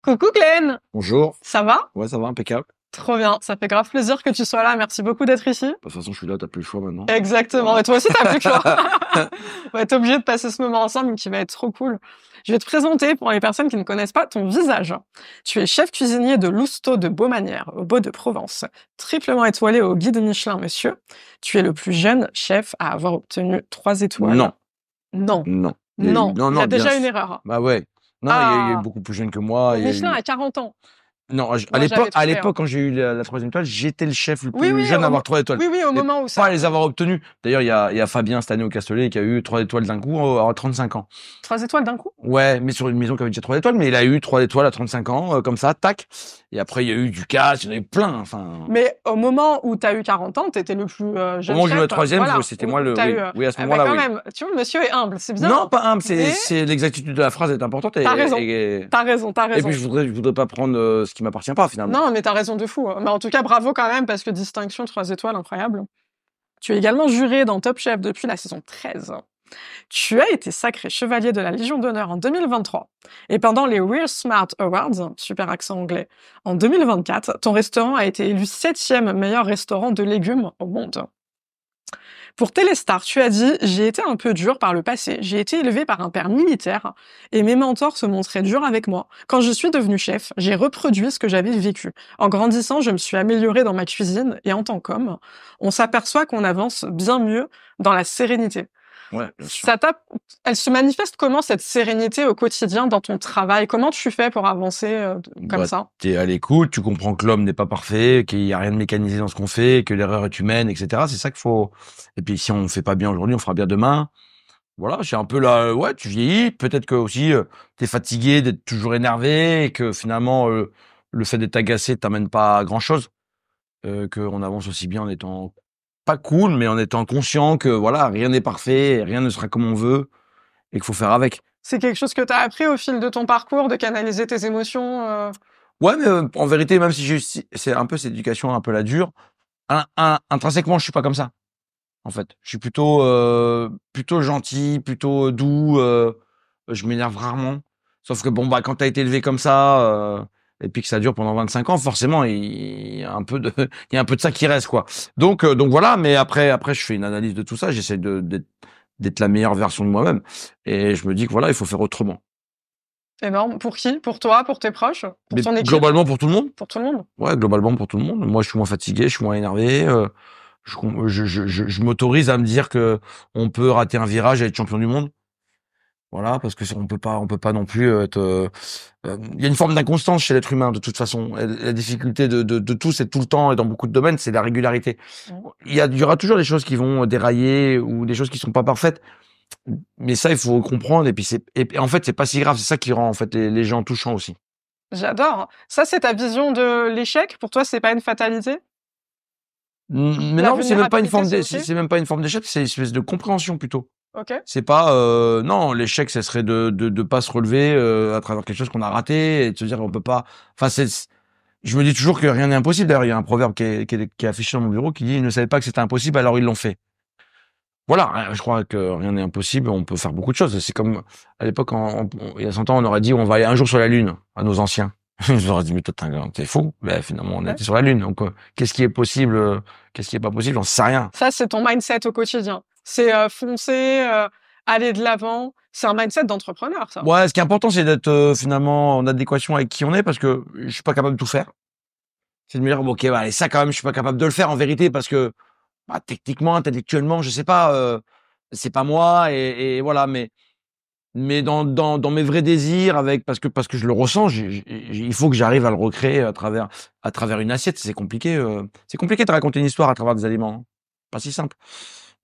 Coucou Glenn, Bonjour. ça va? Ouais, ça va, impeccable. Trop bien, ça fait grave plaisir que tu sois là, merci beaucoup d'être ici. De toute façon, je suis là, t'as plus le choix maintenant. Exactement, et toi aussi t'as plus le choix. On va être obligé de passer ce moment ensemble qui va être trop cool. Je vais te présenter, pour les personnes qui ne connaissent pas, ton visage. Tu es chef cuisinier de Lousteau de Beaumanière, au Beau de Provence, triplement étoilé au guide Michelin, monsieur. Tu es le plus jeune chef à avoir obtenu 3 étoiles. Non, Non, non. non, Non, il y a non, déjà une erreur. Bah ouais. Non, il y a eu Ah, beaucoup plus jeune que moi. Il y a Michelin eu... a 40 ans. Non, Moi j'avais à trouvé, hein. l'époque, quand j'ai eu la troisième étoile, j'étais le chef le Oui, plus jeune à avoir 3 étoiles. oui, oui, au Mais moment où pas à ça... les avoir obtenues. D'ailleurs, il y a Fabien cette année au Castellet qui a eu 3 étoiles d'un coup à 35 ans. 3 étoiles d'un coup? Ouais, mais sur une maison qui avait déjà 3 étoiles, mais il a eu 3 étoiles à 35 ans, comme ça, tac. Et après, il y a eu Ducasse, il y en a eu plein, enfin. Mais au moment où tu as eu 40 ans, tu étais le plus Au jeune moment où j'ai eu chef. la troisième, Voilà, c'était où moi le, tu as eu. oui. Oui, à ce Ah bah moment-là, quand oui. même, tu vois, le monsieur est humble, c'est bien. Non, pas humble, Mais c'est l'exactitude de la phrase est importante t'as raison, t'as raison, t'as et puis raison. je voudrais pas prendre ce qui m'appartient pas finalement. Non, mais t'as raison de fou. Mais en tout cas, bravo quand même, parce que distinction 3 étoiles, incroyable. Tu es également juré dans Top Chef depuis la saison 13. Tu as été sacré chevalier de la Légion d'honneur en 2023. Et pendant les Real Smart Awards, super accent anglais, en 2024, ton restaurant a été élu 7e meilleur restaurant de légumes au monde. Pour Téléstar, tu as dit « J'ai été un peu dur par le passé, j'ai été élevé par un père militaire et mes mentors se montraient durs avec moi. Quand je suis devenu chef, j'ai reproduit ce que j'avais vécu. En grandissant, je me suis amélioré dans ma cuisine et en tant qu'homme, on s'aperçoit qu'on avance bien mieux dans la sérénité. » Ouais, bien sûr. Elle se manifeste comment cette sérénité au quotidien dans ton travail? Comment tu fais pour avancer comme Bah, ça? t'es à l'écoute, tu comprends que l'homme n'est pas parfait, qu'il y a rien de mécanisé dans ce qu'on fait, que l'erreur est humaine, etc. C'est ça qu'il faut. Et puis si on fait pas bien aujourd'hui, on fera bien demain. Voilà, c'est un peu là, ouais, tu vieillis. Peut-être que aussi t'es fatigué d'être toujours énervé et que finalement le fait d'être agacé t'amène pas à grand chose. Qu'on avance aussi bien en étant pas cool, mais en étant conscient que voilà, rien n'est parfait, rien ne sera comme on veut et qu'il faut faire avec. C'est quelque chose que tu as appris au fil de ton parcours, de canaliser tes émotions Ouais, mais en vérité, même c'est un peu cette éducation un peu la dure, intrinsèquement, je suis pas comme ça. En fait, je suis plutôt gentil, plutôt doux. Je m'énerve rarement. Sauf que bon, bah, quand t'as été élevé comme ça, et puis que ça dure pendant 25 ans, forcément, il y a un peu de, il y a un peu de ça qui reste, quoi. Donc voilà. Mais après, je fais une analyse de tout ça. J'essaie d'être la meilleure version de moi-même. Et je me dis que voilà, il faut faire autrement. énormes. Pour qui? Pour toi? Pour tes proches? Pour Mais ton équipe? globalement pour tout le monde. Pour tout le monde? Ouais, globalement pour tout le monde. Moi, je suis moins fatigué, je suis moins énervé. Je m'autorise à me dire que on peut rater un virage et être champion du monde. Voilà, parce que on peut pas non plus il y a une forme d'inconstance chez l'être humain de toute façon. Et la difficulté de tout, c'est tout le temps et dans beaucoup de domaines, c'est la régularité. Mmh. Il y aura toujours des choses qui vont dérailler ou des choses qui sont pas parfaites. Mais ça, il faut comprendre. Et puis et en fait, c'est pas si grave. C'est ça qui rend en fait les gens touchants aussi. J'adore. Ça, c'est ta vision de l'échec? Pour toi, c'est pas une fatalité? Mais La non, vulnérabilité, c'est OK? c'est même pas une forme d'échec, c'est une espèce de compréhension plutôt. OK. C'est pas non, l'échec, ce serait de pas se relever à travers quelque chose qu'on a raté et de se dire on peut pas. Enfin, je me dis toujours que rien n'est impossible. D'ailleurs, il y a un proverbe qui est affiché dans mon bureau qui dit ils ne savaient pas que c'était impossible, alors ils l'ont fait. Voilà, je crois que rien n'est impossible. On peut faire beaucoup de choses. C'est comme à l'époque, il y a 100 ans, on aurait dit on va aller un jour sur la Lune à nos anciens. Ils auraient dit mais toi t'es fou. Ben finalement, on Ouais. était sur la Lune. Donc qu'est-ce qui est possible, qu'est-ce qui est pas possible, j'en sais rien. Ça, c'est ton mindset au quotidien. C'est foncer, aller de l'avant. C'est un mindset d'entrepreneur, ça. Ouais, ce qui est important, c'est d'être finalement en adéquation avec qui on est, parce que je suis pas capable de tout faire. C'est de me dire bon, ok, bah, allez, ça quand même, je suis pas capable de le faire en vérité, parce que bah, techniquement, intellectuellement, je sais pas, c'est pas moi, et voilà. Mais dans mes vrais désirs, parce que je le ressens, il faut que j'arrive à le recréer à travers une assiette. C'est compliqué de raconter une histoire à travers des aliments, hein. Pas si simple.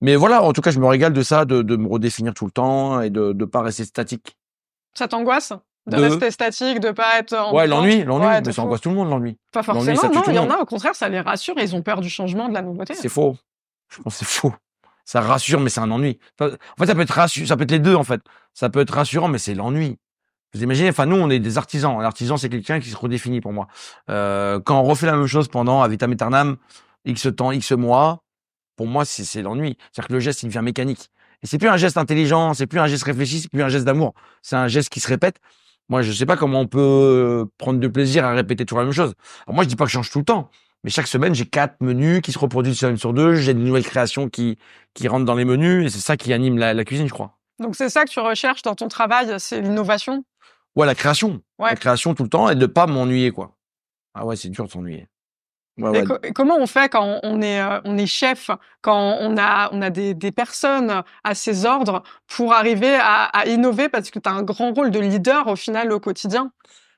Mais voilà, en tout cas, je me régale de ça, de me redéfinir tout le temps et de pas rester statique. Ça t'angoisse? De De rester statique, de pas être en Ouais, dedans? l'ennui, Ouais, mais de ça fou. angoisse tout le monde, l'ennui. Pas L'ennui, forcément, ça tue non. tout Il le y en monde. a, au contraire, ça les rassure et ils ont peur du changement, de la nouveauté. C'est faux. Je pense que c'est faux. Ça rassure, mais c'est un ennui. En fait, ça peut être les deux, en fait. Ça peut être rassurant, mais c'est l'ennui. Vous imaginez, enfin, nous, on est des artisans. Un artisan, c'est quelqu'un qui se redéfinit pour moi. Quand on refait la même chose pendant, à vitam aeternam, X temps, X mois, pour moi, c'est l'ennui. C'est-à-dire que le geste, il devient mécanique. Et c'est plus un geste intelligent, c'est plus un geste réfléchi, c'est plus un geste d'amour. C'est un geste qui se répète. Moi, je sais pas comment on peut prendre du plaisir à répéter toujours la même chose. Alors moi, je dis pas que je change tout le temps, mais chaque semaine, j'ai 4 menus qui se reproduisent semaine sur 2. J'ai de nouvelles créations qui rentrent dans les menus, et c'est ça qui anime la cuisine, je crois. Donc c'est ça que tu recherches dans ton travail, c'est l'innovation? Ouais, la création. Ouais. La création tout le temps et de pas m'ennuyer, quoi. Ah ouais, c'est dur de s'ennuyer. Ouais, Et ouais. et comment on fait quand on est chef, quand on a des personnes à ses ordres pour arriver à innover? Parce que tu as un grand rôle de leader au final au quotidien.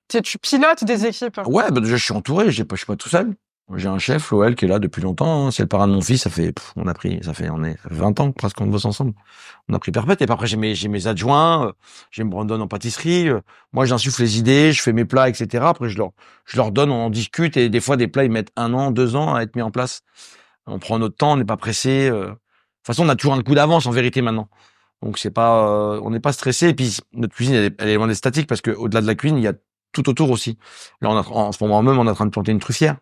Tu pilotes des équipes. Ouais, bah déjà, je suis entouré, je suis pas tout seul. J'ai un chef, Loël, qui est là depuis longtemps, hein. C'est le parrain de mon fils, ça fait 20 ans presque qu'on bosse ensemble. On a pris perpète. Et puis après, j'ai mes adjoints, j'ai Brandon en pâtisserie. Moi, j'insuffle les idées, je fais mes plats, etc. Après, je leur donne, on en discute, et des fois, des plats, ils mettent 1 an, 2 ans à être mis en place. On prend notre temps, on n'est pas pressé. De toute façon, on a toujours un coup d'avance, en vérité, maintenant. Donc, c'est pas, on n'est pas stressé. Et puis, notre cuisine, elle est loin d'être statique, parce que au-delà de la cuisine, il y a tout autour aussi. Là, en ce moment même, on est en train de planter une truffière.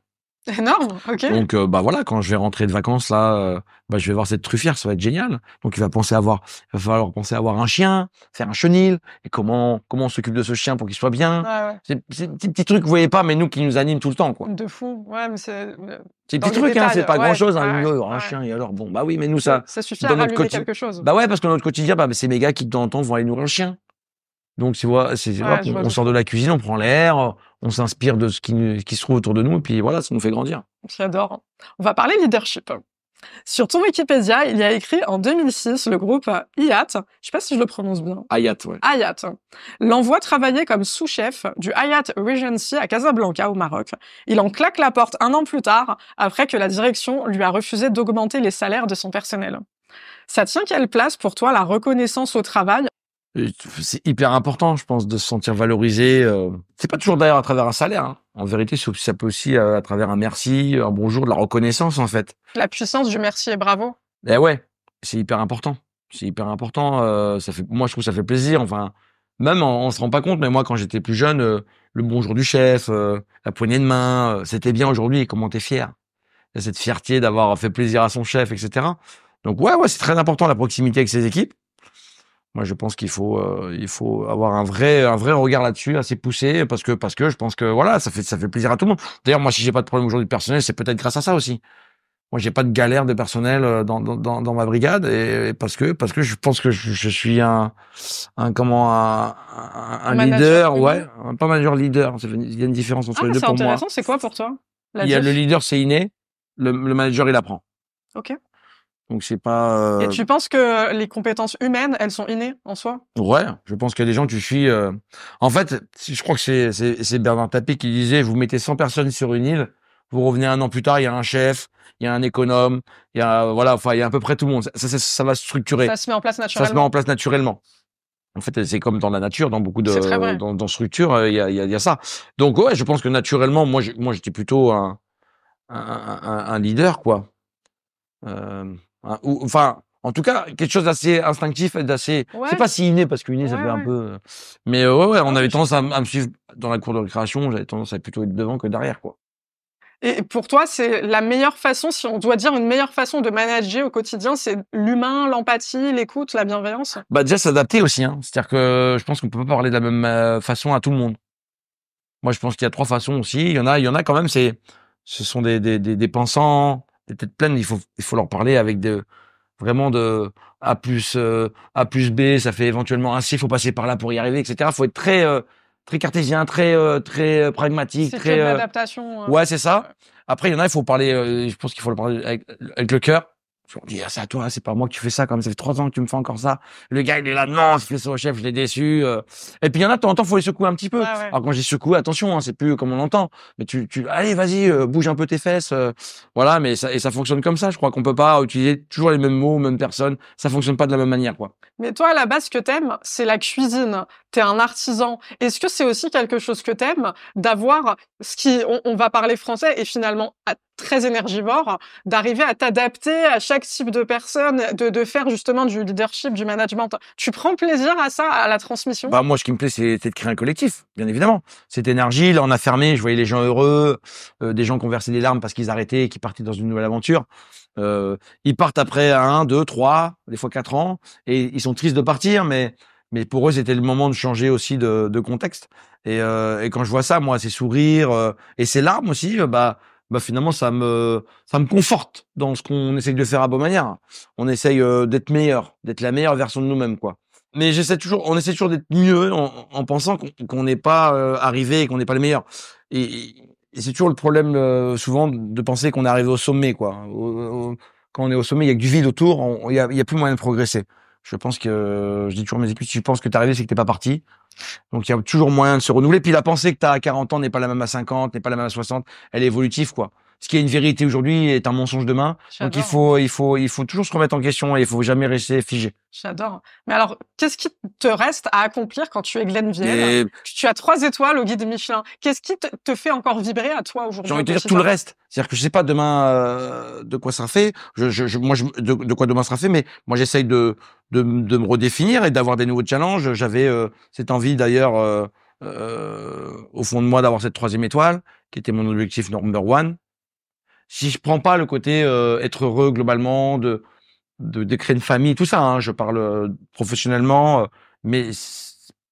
Énorme, OK. Donc, bah voilà, quand je vais rentrer de vacances là, bah je vais voir cette truffière, ça va être génial. Donc, il va falloir penser à avoir un chien, faire un chenil, et comment on s'occupe de ce chien pour qu'il soit bien. Ouais, ouais. C'est des petits trucs, vous voyez pas, mais nous qui nous animent tout le temps, quoi. De fou. Ouais, mais c'est C'est des dans petits les trucs, hein, détails. c'est pas Ouais, grand chose, hein. ouais, Un ouais. chien, et alors, bon, bah oui, mais nous, Ça suffit à dans notre rallumer quotidien, quelque chose. bah ouais, parce que dans notre quotidien, bah, c'est mes gars qui de temps en temps vont aller nourrir le chien. Donc, tu vois, Ouais, je vois on de sort de fou. la cuisine, on prend l'air, on s'inspire de ce qui se trouve autour de nous, et puis voilà, ça nous fait grandir. J'adore. On va parler leadership. Sur ton Wikipédia, il y a écrit en 2006 le groupe Hayat, je sais pas si je le prononce bien, Hayat, ouais. Hayat, l'envoie travailler comme sous-chef du Hayat Regency à Casablanca au Maroc. Il en claque la porte 1 an plus tard, après que la direction lui a refusé d'augmenter les salaires de son personnel. Ça tient quelle place pour toi la reconnaissance au travail? C'est hyper important, je pense, de se sentir valorisé. C'est pas toujours d'ailleurs à travers un salaire, hein. En vérité, ça peut aussi à travers un merci, un bonjour, de la reconnaissance, en fait. La puissance du merci et bravo. Eh ouais, c'est hyper important. C'est hyper important. Moi, je trouve que ça fait plaisir. Enfin, même on se rend pas compte, mais moi, quand j'étais plus jeune, le bonjour du chef, la poignée de main, c'était bien aujourd'hui. Et comment t'es fier? Il y a cette fierté d'avoir fait plaisir à son chef, etc. Donc ouais, c'est très important la proximité avec ses équipes. Moi, je pense il faut avoir un vrai regard là-dessus, assez poussé, parce que je pense que voilà, ça fait plaisir à tout le monde. D'ailleurs, moi, si j'ai pas de problème aujourd'hui personnel, c'est peut-être grâce à ça aussi. Moi, j'ai pas de galère de personnel dans ma brigade, et parce que je pense que je suis un Manager. leader, ouais, pas manager, leader. Il y a une différence entre Ah, les mais deux c'est pour moi. intéressant, c'est quoi pour toi la Il y a le diff? leader, c'est inné. Le manager, il apprend. Ok. Donc c'est pas. Et tu penses que les compétences humaines, elles sont innées en soi? Ouais, je pense qu'il y a des gens, tu suis. En fait, je crois que c'est Bernard Tapie qui disait, vous mettez 100 personnes sur une île, vous revenez 1 an plus tard, il y a un chef, il y a un économe, il y a voilà, enfin il y a à peu près tout le monde. Ça va se structurer, Ça se met en place ça se met en naturellement. place naturellement. En fait, c'est comme dans la nature, dans beaucoup C'est très vrai. dans structure, il y a ça. Donc ouais, je pense que naturellement, j'étais plutôt un leader, quoi. Enfin, en tout cas, quelque chose d'assez instinctif et d'assez. C'est Ouais, pas si inné, parce que inné, ça ouais, fait un ouais. peu. Mais ouais, on Ah avait oui, tendance à me suivre dans la cour de récréation. J'avais tendance à plutôt être devant que derrière, quoi. et pour toi, c'est la meilleure façon, si on doit dire une meilleure façon de manager au quotidien, c'est l'humain, l'empathie, l'écoute, la bienveillance? Bah déjà s'adapter aussi, hein. C'est-à-dire que je pense qu'on peut pas parler de la même façon à tout le monde. Moi, je pense qu'il y a 3 façons aussi. Il y en a quand même. Ce sont des pensants, des têtes pleines. Il faut leur parler avec vraiment de A plus B, ça fait éventuellement un C, faut passer par là pour y arriver, etc. Faut être très cartésien, très pragmatique, C'est qu'il y a très de l'adaptation. ouais, c'est ça. Après, il y en a, il faut parler. Je pense qu'il faut le parler avec le cœur. Je leur dis, ah, c'est à toi, c'est pas moi que tu fais ça, comme ça fait 3 ans que tu me fais encore ça. Le gars, il est là, non, je fais ça au chef, je l'ai déçu. Et puis il y en a, de temps en temps, faut les secouer un petit peu. Ouais, ouais. Alors quand j'ai secoué, attention, hein, c'est plus comme on l'entend. Mais allez, vas-y, bouge un peu tes fesses. Voilà, mais ça fonctionne comme ça. Je crois qu'on peut pas utiliser toujours les mêmes mots, mêmes personnes. Ça fonctionne pas de la même manière, quoi. Mais toi, à la base, ce que t'aimes, c'est la cuisine. T'es un artisan. Est-ce que c'est aussi quelque chose que t'aimes d'avoir on va parler français et finalement très énergivore, d'arriver à t'adapter à chaque type de personne, de faire justement du leadership, du management. Tu prends plaisir à ça, à la transmission? Bah moi, ce qui me plaît, c'est de créer un collectif, bien évidemment. Cette énergie, là, on a fermé, je voyais les gens heureux, des gens qui ont versé des larmes parce qu'ils arrêtaient et qui partaient dans une nouvelle aventure. Ils partent après 1, 2, 3, des fois 4 ans, et ils sont tristes de partir, mais Mais pour eux, c'était le moment de changer aussi de contexte. Et quand je vois ça, moi, ces sourires et ces larmes aussi, finalement, ça me conforte dans ce qu'on essaye de faire à Beaumanière. On essaye d'être meilleur, d'être la meilleure version de nous-mêmes, quoi. Mais on essaie toujours d'être mieux en pensant qu'on n'est pas arrivé et qu'on n'est pas le meilleur. Et c'est toujours le problème souvent de penser qu'on est arrivé au sommet, quoi. Quand on est au sommet, il y a que du vide autour, il y a plus moyen de progresser. Je pense que, je dis toujours à mes équipes, si tu penses que t'es arrivé, c'est que t'es pas parti. Donc, il y a toujours moyen de se renouveler. Puis la pensée que t'as à 40 ans n'est pas la même à 50, n'est pas la même à 60. Elle est évolutive, quoi. Ce qui est une vérité aujourd'hui est un mensonge demain. Donc, J'adore. il faut toujours se remettre en question et il faut jamais rester figé. J'adore. Mais alors, qu'est-ce qui te reste à accomplir quand tu es Glenn Viel? Et Tu as 3 étoiles au guide Michelin. Qu'est-ce qui te fait encore vibrer à toi j'ai aujourd'hui envie au de te dire tout le quotidien? reste. C'est-à-dire que je sais pas demain de quoi sera fait. De quoi demain sera fait, mais moi j'essaye de me redéfinir et d'avoir des nouveaux challenges. J'avais cette envie d'ailleurs au fond de moi d'avoir cette 3e étoile, qui était mon objectif number one. Si je prends pas le côté être heureux globalement, de créer une famille, tout ça, hein, je parle professionnellement, mais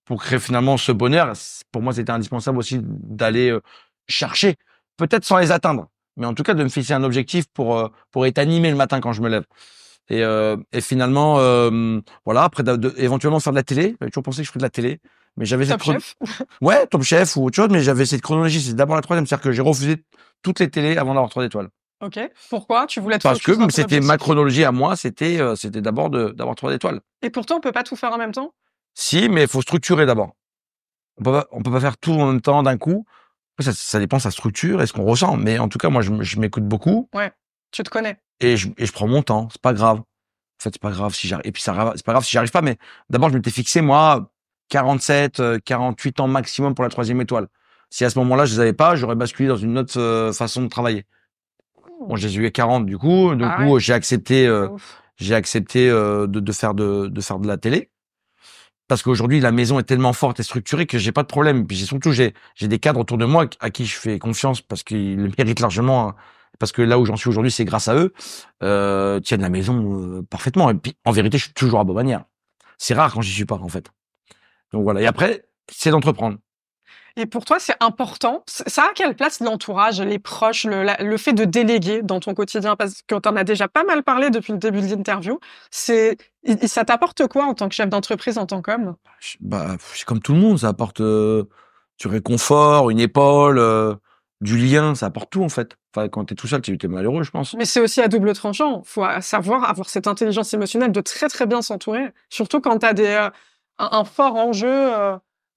pour créer finalement ce bonheur, pour moi c'était indispensable aussi d'aller chercher, peut-être sans les atteindre, mais en tout cas de me fixer un objectif pour être animé le matin quand je me lève. Et finalement, voilà, après éventuellement faire de la télé, j'avais toujours pensé que je ferais de la télé, mais j'avais Top Chef? ouais, Top Chef ou autre chose, mais j'avais cette chronologie, c'est d'abord la 3e, c'est-à-dire que j'ai refusé toutes les télés avant d'avoir 3 étoiles. OK. Pourquoi? Tu voulais te Parce que focus dans ton c'était ma objectif? chronologie à moi, c'était d'abord d'avoir 3 étoiles. Et pourtant, on peut pas tout faire en même temps? Si, mais il faut structurer d'abord. On peut pas faire tout en même temps d'un coup. Après, ça dépend de sa structure et ce qu'on ressent. Mais en tout cas, moi, je m'écoute beaucoup Ouais, tu te connais. et je prends mon temps. C'est pas grave. En fait, c'est pas grave si j'arrive. Et puis, c'est pas grave si j'y arrive pas. Mais d'abord, je m'étais fixé, moi, 47, 48 ans maximum pour la 3e étoile. Si à ce moment-là, je les avais pas, j'aurais basculé dans une autre façon de travailler. Bon, Mmh. j'ai eu 40 du coup. Du Ah coup, ouais, c'est ouf. j'ai accepté de faire de la télé. Parce qu'aujourd'hui, la maison est tellement forte et structurée que j'ai pas de problème. Puis j'ai des cadres autour de moi à qui je fais confiance parce qu'ils le méritent largement. Hein. Parce que là où j'en suis aujourd'hui, c'est grâce à eux. Tiennent la maison parfaitement. Et puis, en vérité, je suis toujours à Beaumanière. C'est rare quand j'y suis pas, en fait. Donc voilà. Et après, c'est d'entreprendre. Et pour toi, c'est important. Ça a quelle place l'entourage, les proches, le fait de déléguer dans ton quotidien? Parce que tu en as déjà pas mal parlé depuis le début de l'interview. Ça t'apporte quoi en tant que chef d'entreprise, en tant qu'homme? C'est comme tout le monde. Ça apporte du réconfort, une épaule, du lien. Ça apporte tout, en fait. Enfin, quand t'es tout seul, t'es malheureux, je pense. Mais c'est aussi à double tranchant. Faut savoir avoir cette intelligence émotionnelle de très, très bien s'entourer. Surtout quand tu as un fort enjeu.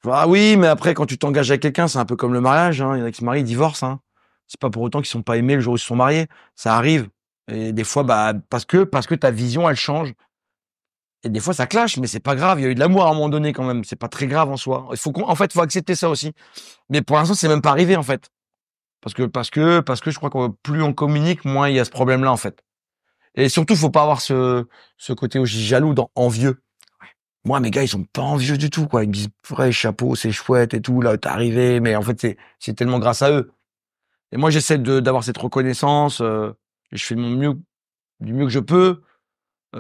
Ah oui, mais après, quand tu t'engages avec quelqu'un, c'est un peu comme le mariage, hein. Il y en a qui se marient, ils divorcent, hein. C'est pas pour autant qu'ils sont pas aimés le jour où ils se sont mariés. Ça arrive. Et des fois, parce que ta vision, elle change. Et des fois, ça clash, mais c'est pas grave. Il y a eu de l'amour à un moment donné, quand même. C'est pas très grave en soi. En fait, faut accepter ça aussi. Mais pour l'instant, c'est même pas arrivé, en fait. Parce que je crois que plus on communique, moins il y a ce problème-là, en fait. Et surtout, faut pas avoir ce côté aussi jaloux envieux. Moi, mes gars, ils sont pas envieux du tout, quoi. Ils me disent, vrai, chapeau, c'est chouette et tout, là, t'es arrivé. Mais en fait, c'est tellement grâce à eux. Et moi, j'essaie d'avoir cette reconnaissance, et je fais de mon mieux, du mieux que je peux,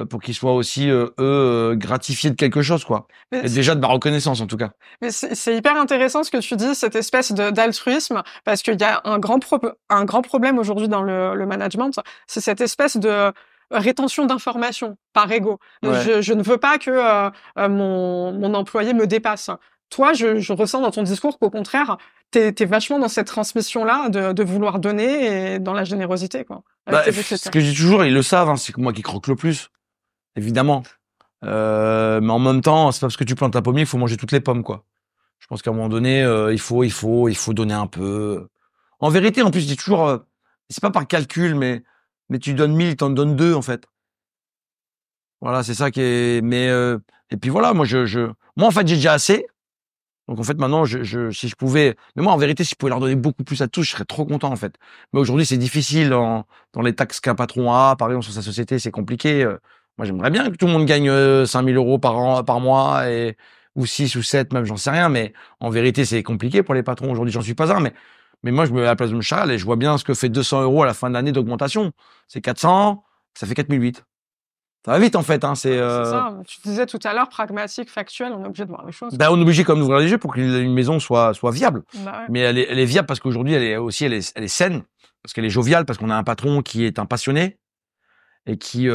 pour qu'ils soient aussi, eux, gratifiés de quelque chose, quoi. Mais Et déjà de ma reconnaissance, en tout cas. c'est hyper intéressant ce que tu dis, cette espèce d'altruisme, parce qu'il y a un grand problème aujourd'hui dans le management, c'est cette espèce de rétention d'informations par ego. Ouais. Je ne veux pas que mon employé me dépasse. Toi, je ressens dans ton discours qu'au contraire, t'es vachement dans cette transmission-là de vouloir donner et dans la générosité, quoi, avec tes Ce équipes. que je dis toujours, ils le savent, hein, c'est que moi qui croque le plus, évidemment. Mais en même temps, c'est pas parce que tu plantes un pommier qu'il faut manger toutes les pommes, quoi. Je pense qu'à un moment donné, il faut donner un peu. En vérité, en plus, je dis toujours, c'est pas par calcul, mais tu donnes 1000, t'en donnes 2, en fait. Voilà, c'est ça qui est. Et puis voilà, moi, en fait, j'ai déjà assez. Donc, en fait, maintenant, si je pouvais, mais moi, en vérité, si je pouvais leur donner beaucoup plus à tous, je serais trop content, en fait. Mais aujourd'hui, c'est difficile dans les taxes qu'un patron a, par exemple, sur sa société, c'est compliqué. Moi, j'aimerais bien que tout le monde gagne 5 000 euros par an, par mois, ou 6 ou 7, même, j'en sais rien. Mais en vérité, c'est compliqué pour les patrons. Aujourd'hui, j'en suis pas un, mais moi, je me mets à la place de mon Charles et je vois bien ce que fait 200 euros à la fin de l'année d'augmentation. C'est 400, ça fait 4 008. Ça va vite, en fait, hein. C'est ça. Tu disais tout à l'heure, pragmatique, factuel, on est obligé de voir les choses. Ben, on est obligé quand même d'ouvrir les yeux pour qu'une maison soit viable. Bah ouais. Mais elle est viable parce qu'aujourd'hui, elle est saine, parce qu'elle est joviale, parce qu'on a un patron qui est un passionné et qui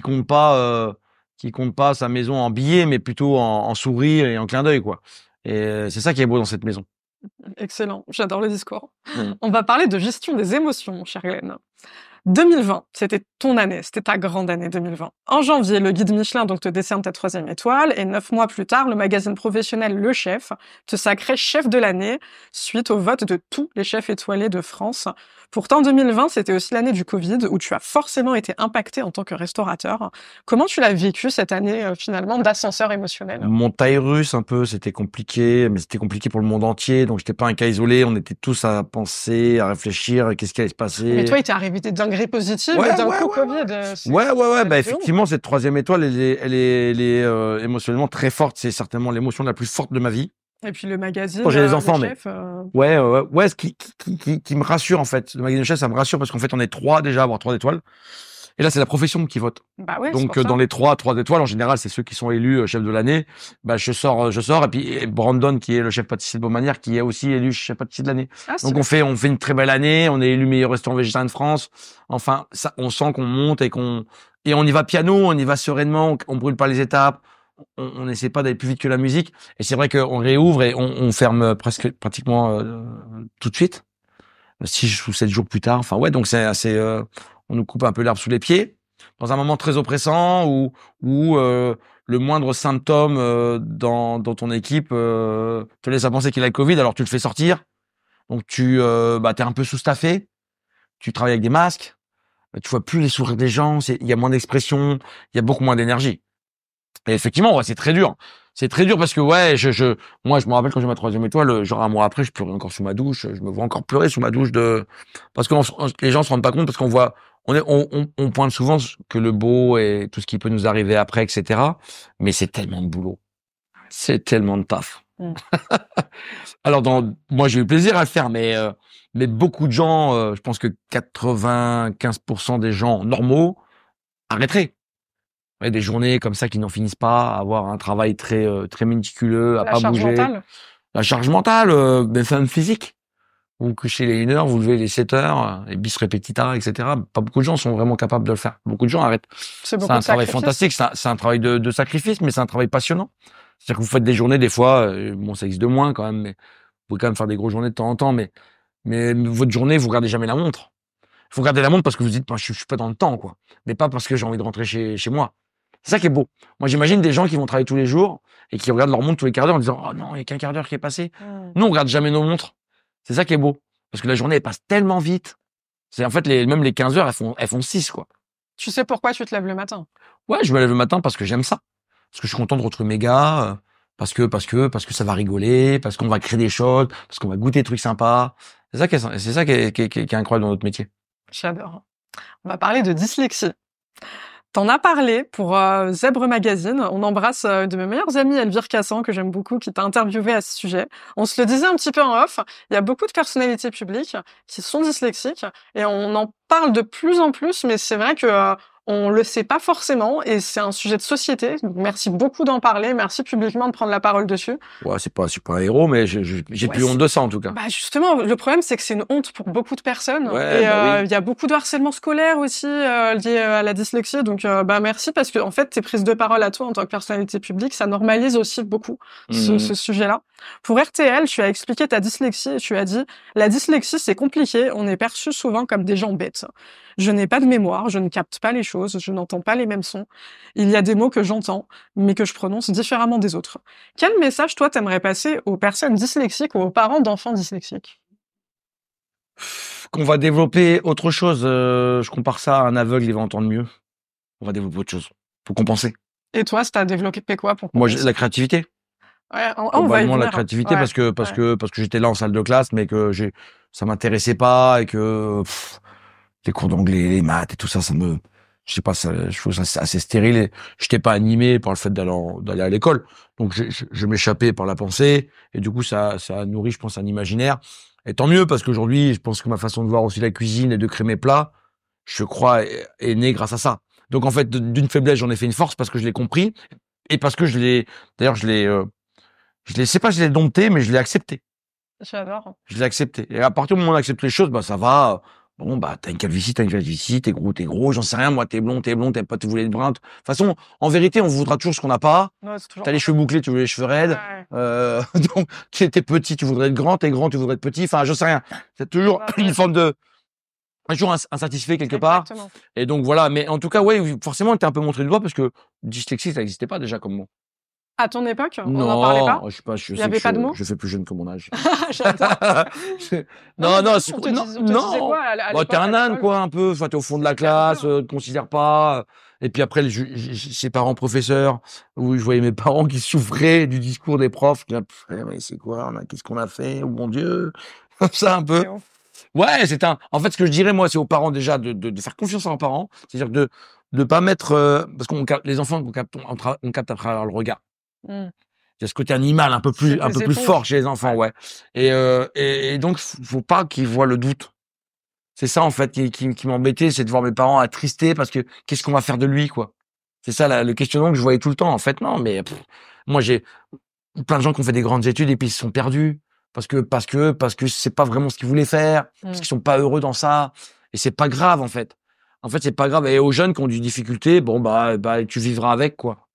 compte pas sa maison en billets, mais plutôt en sourires et en clin d'œil, quoi. Et c'est ça qui est beau dans cette maison. Excellent, j'adore le discours. Mmh. On va parler de gestion des émotions, mon cher Glenn. 2020, c'était ton année, c'était ta grande année 2020. En janvier, le guide Michelin donc te décerne ta 3e étoile et 9 mois plus tard, le magazine professionnel Le Chef te sacrait chef de l'année suite au vote de tous les chefs étoilés de France. Pourtant, 2020, c'était aussi l'année du Covid où tu as forcément été impacté en tant que restaurateur. Comment tu l'as vécu cette année finalement d'ascenseur émotionnel? Montagne russe un peu, c'était compliqué, mais c'était compliqué pour le monde entier, donc j'étais pas un cas isolé, on était tous à penser, à réfléchir, qu'est-ce qui allait se passer. Mais toi, il t'est arrivé des dingueries positives Ouais, et d'un ouais, coup ouais, Covid. Ouais, bah de effectivement, cette 3e étoile, elle est émotionnellement très forte. C'est certainement l'émotion la plus forte de ma vie. Et puis le magazine, Quand j'ai les Le enfants, mais Chef. ouais, ce qui me rassure en fait. Le magazine de chef, ça me rassure parce qu'en fait, on est 3 déjà à avoir 3 étoiles. Et là, c'est la profession qui vote. Bah ouais, c'est Donc pour ça. dans les 3 étoiles, en général, c'est ceux qui sont élus chef de l'année. Bah je sors et puis Brandon qui est le chef pâtissier de Beaumanière qui est aussi élu chef pâtissier de l'année. Ah, Donc on fait une très belle année, on est élu meilleur restaurant végétarien de France. Enfin, ça, on sent qu'on monte et on y va piano, on y va sereinement, on brûle pas les étapes. On n'essaie pas d'aller plus vite que la musique. Et c'est vrai qu'on réouvre et on ferme pratiquement tout de suite. 6 ou 7 jours plus tard. Enfin ouais, donc c'est assez. On nous coupe un peu l'herbe sous les pieds dans un moment très oppressant où le moindre symptôme dans ton équipe te laisse à penser qu'il a le Covid. Alors tu le fais sortir. Donc t'es un peu sous-staffé. Tu travailles avec des masques. Tu vois plus les sourires des gens. Il y a moins d'expression. Il y a beaucoup moins d'énergie. Et effectivement, ouais, c'est très dur. C'est très dur parce que ouais, moi, je me rappelle quand j'ai ma 3e étoile, genre un mois après, je pleurais encore sous ma douche. Je me vois encore pleurer sous ma douche parce que les gens se rendent pas compte parce qu'on voit, on pointe souvent que le beau et tout ce qui peut nous arriver après, etc. Mais c'est tellement de boulot. C'est tellement de taf. Mm. Alors moi, j'ai eu plaisir à le faire, mais beaucoup de gens, je pense que 95% des gens normaux arrêteraient. Ouais, des journées comme ça qui n'en finissent pas, avoir un travail très très méticuleux, à La pas charge bouger. mentale. La charge mentale, mais même physique. Vous couchez les 1 heure, vous levez les 7 heures, et bis repetita, etc. Pas beaucoup de gens sont vraiment capables de le faire. Beaucoup de gens arrêtent. C'est beaucoup C'est un de travail sacrifices. fantastique, c'est un travail de sacrifice, mais c'est un travail passionnant. C'est-à-dire que vous faites des journées, des fois, bon, ça existe de moins quand même, mais vous pouvez quand même faire des grosses journées de temps en temps, mais votre journée, vous regardez jamais la montre. Vous regardez la montre parce que vous dites, moi, je suis pas dans le temps, quoi. Mais pas parce que j'ai envie de rentrer chez moi. C'est ça qui est beau. Moi, j'imagine des gens qui vont travailler tous les jours et qui regardent leur montre tous les quarts d'heure en disant, oh non, il y a qu'un quart d'heure qui est passé. Nous, on regarde jamais nos montres. C'est ça qui est beau. Parce que la journée, elle passe tellement vite. C'est en fait, même les 15 heures, elles font 6, quoi. Tu sais pourquoi tu te lèves le matin? Ouais, je me lève le matin parce que j'aime ça. Parce que je suis content de retrouver mes gars, parce que ça va rigoler, parce qu'on va créer des choses, parce qu'on va goûter des trucs sympas. C'est ça qui est incroyable dans notre métier. J'adore. On va parler de dyslexie. T'en as parlé pour Zèbre Magazine. On embrasse une de mes meilleures amies, Elvire Cassan, que j'aime beaucoup, qui t'a interviewé à ce sujet. On se le disait un petit peu en off, il y a beaucoup de personnalités publiques qui sont dyslexiques et on en parle de plus en plus, mais c'est vrai que on le sait pas forcément et c'est un sujet de société. Donc, merci beaucoup d'en parler, merci publiquement de prendre la parole dessus. Ouais, je suis pas un héros, mais j'ai plus honte de ça, en tout cas. Bah justement, le problème c'est que c'est une honte pour beaucoup de personnes Ouais, et bah oui. il y a beaucoup de harcèlement scolaire aussi lié à la dyslexie. Donc merci parce que en fait tes prises de parole à toi en tant que personnalité publique, ça normalise aussi beaucoup ce sujet-là. Pour RTL, tu as expliqué ta dyslexie et tu as dit la dyslexie c'est compliqué, on est perçu souvent comme des gens bêtes. Je n'ai pas de mémoire, je ne capte pas les choses, je n'entends pas les mêmes sons. Il y a des mots que j'entends, mais que je prononce différemment des autres. Quel message, toi, t'aimerais passer aux personnes dyslexiques ou aux parents d'enfants dyslexiques? Qu'on va développer autre chose. Je compare ça à un aveugle, il va entendre mieux. On va développer autre chose. Faut compenser. Et toi, ça t'a développé quoi pour Moi, compenser? la créativité. Ouais, on va y Globalement, la venir. créativité, Ouais, parce que j'étais là en salle de classe, mais que ça m'intéressait pas et que les cours d'anglais, les maths et tout ça, je sais pas, je trouve ça assez stérile. Et j'étais pas animé par le fait d'aller à l'école, donc je m'échappais par la pensée et du coup ça nourrit, je pense, un imaginaire. Et tant mieux parce qu'aujourd'hui, je pense que ma façon de voir aussi la cuisine et de créer mes plats, je crois, est née grâce à ça. Donc en fait, d'une faiblesse, j'en ai fait une force parce que je l'ai compris et parce que d'ailleurs, c'est pas, je l'ai dompté, mais je l'ai accepté. J'adore. Je l'ai accepté. Et à partir du moment où on accepte les choses, bah, ça va. Bon, bah, t'as une calvitie, t'es gros, j'en sais rien, moi, t'es blond, t'es pas, tu voulais être brun. De toute façon, en vérité, on voudra toujours ce qu'on n'a pas. Ouais, c'est toujours T'as les cheveux bouclés, tu veux les cheveux raides. Ouais. Donc, t'es petit, tu voudrais être grand, t'es grand, tu voudrais être petit. Enfin, j'en sais rien. C'est toujours Ouais, une forme de, toujours insatisfait quelque part. exactement. Et donc, voilà. Mais en tout cas, ouais, forcément, t'es un peu montré du doigt parce que dyslexie, ça n'existait pas déjà comme mot. À ton époque, on n'en parlait pas? Non, je sais pas, je Il y sais avait que pas de mots? je fais plus jeune que mon âge. J'adore. Non, mais non, on te disait quoi à Bah, l'époque, t'es un à âne, l'école? quoi, un peu. Soit t'es au fond de la C'était un peu, classe, te considère pas. Et puis après, ses parents professeurs, où je voyais mes parents qui souffraient du discours des profs. Qui, mais c'est quoi, qu'est-ce qu'on a fait? Oh mon Dieu. Comme ça, un peu. C'est ouf. Ouais, en fait, ce que je dirais, moi, c'est aux parents déjà de faire confiance à leurs parents. C'est-à-dire de pas mettre, parce les enfants, on capte à travers le regard. Mmh. Il y a ce côté animal un peu C'est plus des éponges. fort chez les enfants, ouais. Et donc, faut pas qu'ils voient le doute. C'est ça, en fait, qui m'embêtait, c'est de voir mes parents attristés parce que qu'est-ce qu'on va faire de lui, quoi. C'est ça, le questionnement que je voyais tout le temps. En fait, non, mais moi, j'ai plein de gens qui ont fait des grandes études et puis ils se sont perdus parce que c'est pas vraiment ce qu'ils voulaient faire, parce qu'ils sont pas heureux dans ça. Et c'est pas grave, en fait. En fait, c'est pas grave. Et aux jeunes qui ont des difficultés, bon, bah, tu vivras avec, quoi.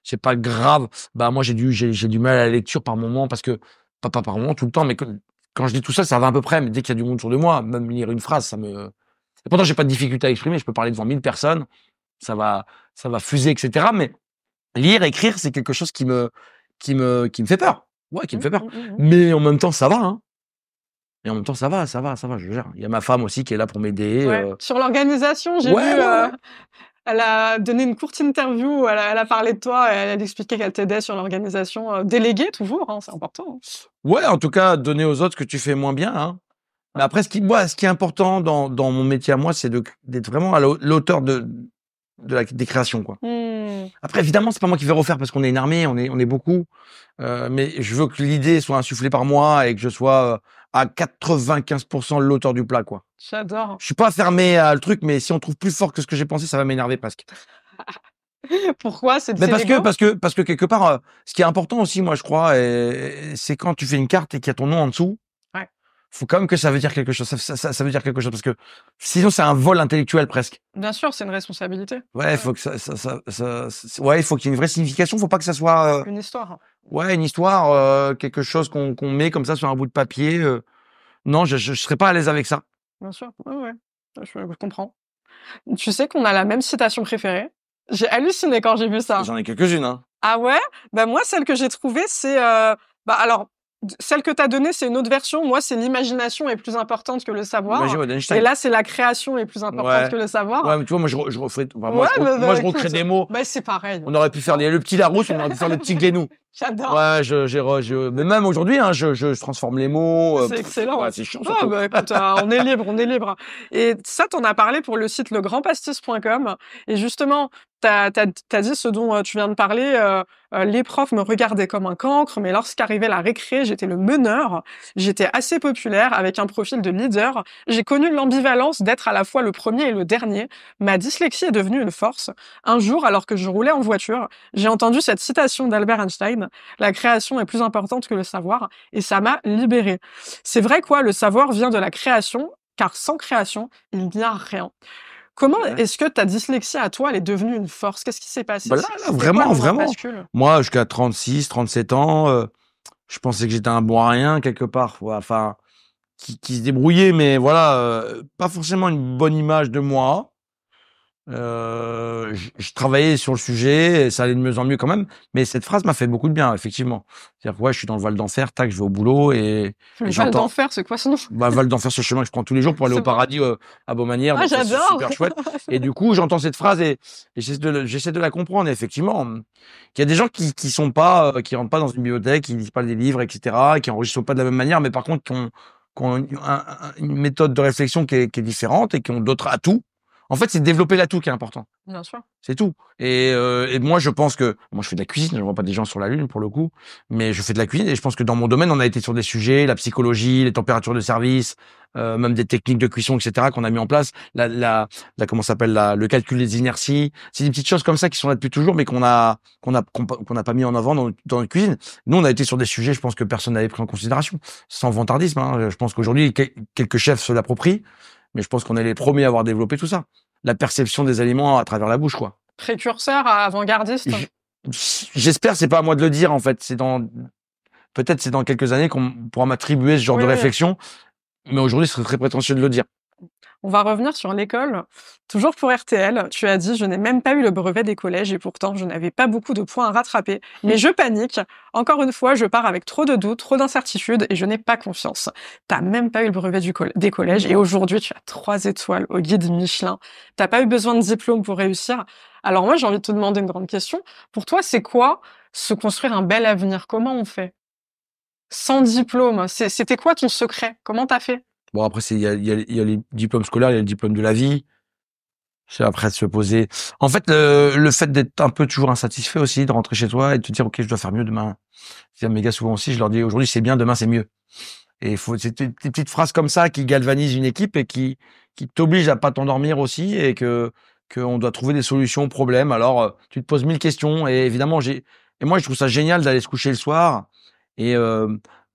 C'est pas grave. Bah, moi, j'ai du mal à la lecture par moment parce que, pas par moment, tout le temps, mais quand je dis tout ça, ça va à peu près. Mais dès qu'il y a du monde autour de moi, même lire une phrase, et pourtant, j'ai pas de difficulté à exprimer. Je peux parler devant 1000 personnes. Ça va fuser, etc. Mais lire, écrire, c'est quelque chose qui me fait peur. Ouais, qui me fait peur. Mais en même temps, ça va, hein. Et en même temps, ça va, je gère. Il y a ma femme aussi qui est là pour m'aider. Ouais. Sur l'organisation, j'ai Ouais, vu, ouais. elle a donné une courte interview, elle a parlé de toi, elle expliquait qu'elle t'aidait sur l'organisation, déléguée toujours, hein, c'est important, hein. Ouais, en tout cas, donner aux autres ce que tu fais moins bien, hein. Mais après, ce qui est important dans mon métier à moi, c'est d'être vraiment à l'auteur des créations, quoi. Mmh. Après, évidemment, c'est pas moi qui vais refaire parce qu'on est une armée, on est beaucoup. Mais je veux que l'idée soit insufflée par moi et que je sois à 95% l'auteur du plat, quoi. J'adore. Je suis pas fermé à le truc, mais si on trouve plus fort que ce que j'ai pensé, ça va m'énerver presque. Pourquoi? C'est Mais parce l'ego? que quelque part, ce qui est important aussi, moi, je crois, c'est quand tu fais une carte et qu'il y a ton nom en dessous. Ouais. Faut quand même que ça veut dire quelque chose. Ça veut dire quelque chose parce que sinon c'est un vol intellectuel presque. Bien sûr, c'est une responsabilité. Ouais, faut que ouais, il faut qu'il y ait une vraie signification. Faut pas que ça soit, Une histoire. ouais, une histoire, quelque chose qu'on met comme ça sur un bout de papier. Non, je serais pas à l'aise avec ça. Bien sûr, ouais, ouais, je comprends. Tu sais qu'on a la même citation préférée? J'ai halluciné quand j'ai vu ça. J'en ai quelques-unes, hein. Ah ouais? Bah, moi, celle que j'ai trouvée, c'est, bah, alors, celle que tu as donnée, c'est une autre version. Moi, c'est l'imagination est plus importante que le savoir. Imagine, ouais, Et d'Einstein. là, c'est la création est plus importante Ouais. que le savoir. Ouais, mais tu vois, moi, je referais, enfin, Ouais, moi, je écoute, recrée des mots. bah, c'est pareil. On aurait pu faire le petit Larousse, on aurait pu faire le petit Glénou. J'adore. Ouais, mais même aujourd'hui, hein, je transforme les mots. C'est excellent. Ouais, c'est chiant, Ouais, surtout. bah, écoute, on est libre, on est libre. Et ça, t'en as parlé pour le site legrandpastis.com. Et justement, t'as dit ce dont tu viens de parler. Les profs me regardaient comme un cancre, mais lorsqu'arrivait la récré, j'étais le meneur. J'étais assez populaire, avec un profil de leader. J'ai connu l'ambivalence d'être à la fois le premier et le dernier. Ma dyslexie est devenue une force. Un jour, alors que je roulais en voiture, j'ai entendu cette citation d'Albert Einstein. La création est plus importante que le savoir, et ça m'a libérée. C'est vrai quoi, le savoir vient de la création, car sans création, il n'y a rien. Comment Ouais. est-ce que ta dyslexie à toi, elle est devenue une force? Qu'est-ce qui s'est passé? Bah là, C'était quoi le vraiment, moment de vraiment. bascule? Moi, jusqu'à 36, 37 ans, je pensais que j'étais un bon à rien quelque part. Ouais, enfin, qui se débrouillait, mais voilà, pas forcément une bonne image de moi. Je travaillais sur le sujet, et ça allait de mieux en mieux quand même. Mais cette phrase m'a fait beaucoup de bien, effectivement. C'est-à-dire que ouais, je suis dans le Val d'Enfer, tac, je vais au boulot et Le Val j'entends. d'Enfer, c'est quoi ce nom? Bah, Val d'Enfer, ce chemin que je prends tous les jours pour aller C'est au paradis, à Beaumanière. Ah, Donc ça, c'est j'adore! super chouette. Et du coup, j'entends cette phrase et j'essaie de la comprendre. Et effectivement, qu'il y a des gens qui sont pas, qui rentrent pas dans une bibliothèque, qui lisent pas des livres, etc., qui enregistrent pas de la même manière, mais par contre, qui ont une méthode de réflexion qui est différente et qui ont d'autres atouts. En fait, c'est développer l'atout qui est important. Bien sûr. C'est tout. Et moi, je pense que moi, je fais de la cuisine. Je vois pas des gens sur la lune pour le coup, mais je fais de la cuisine et je pense que dans mon domaine, on a été sur des sujets, la psychologie, les températures de service, même des techniques de cuisson, etc. qu'on a mis en place. Comment ça s'appelle le calcul des inerties. C'est des petites choses comme ça qui sont là depuis toujours, mais qu'on n'a pas mis en avant dans la cuisine. Nous, on a été sur des sujets, je pense que personne n'avait pris en considération, sans vantardisme. Hein. Je pense qu'aujourd'hui, quelques chefs se l'approprient, mais je pense qu'on est les premiers à avoir développé tout ça. La perception des aliments à travers la bouche, quoi. Précurseur, avant-gardiste. J'espère, c'est pas à moi de le dire, en fait. Peut-être c'est dans quelques années qu'on pourra m'attribuer ce genre de réflexion. Mais aujourd'hui, ce serait très prétentieux de le dire. On va revenir sur l'école. Toujours pour RTL, tu as dit « Je n'ai même pas eu le brevet des collèges et pourtant je n'avais pas beaucoup de points à rattraper. Mais je panique. Encore une fois, je pars avec trop de doutes, trop d'incertitudes et je n'ai pas confiance. » T'as même pas eu le brevet des collèges et aujourd'hui tu as 3 étoiles au guide Michelin. T'as pas eu besoin de diplôme pour réussir. Alors moi, j'ai envie de te demander une grande question. Pour toi, c'est quoi se construire un bel avenir? Comment on fait? Sans diplôme, c'était quoi ton secret? Comment t'as fait? Bon, après, il y a les diplômes scolaires, il y a le diplôme de la vie. C'est après de se poser. En fait, le fait d'être un peu toujours insatisfait aussi, de rentrer chez toi et de te dire, OK, je dois faire mieux demain. C'est mes gars souvent aussi, je leur dis, aujourd'hui, c'est bien, demain, c'est mieux. Et c'est des petites phrases comme ça qui galvanisent une équipe et qui t'obligent à pas t'endormir aussi et qu'on doit trouver des solutions aux problèmes. Alors, tu te poses 1000 questions et évidemment, et moi, je trouve ça génial d'aller se coucher le soir et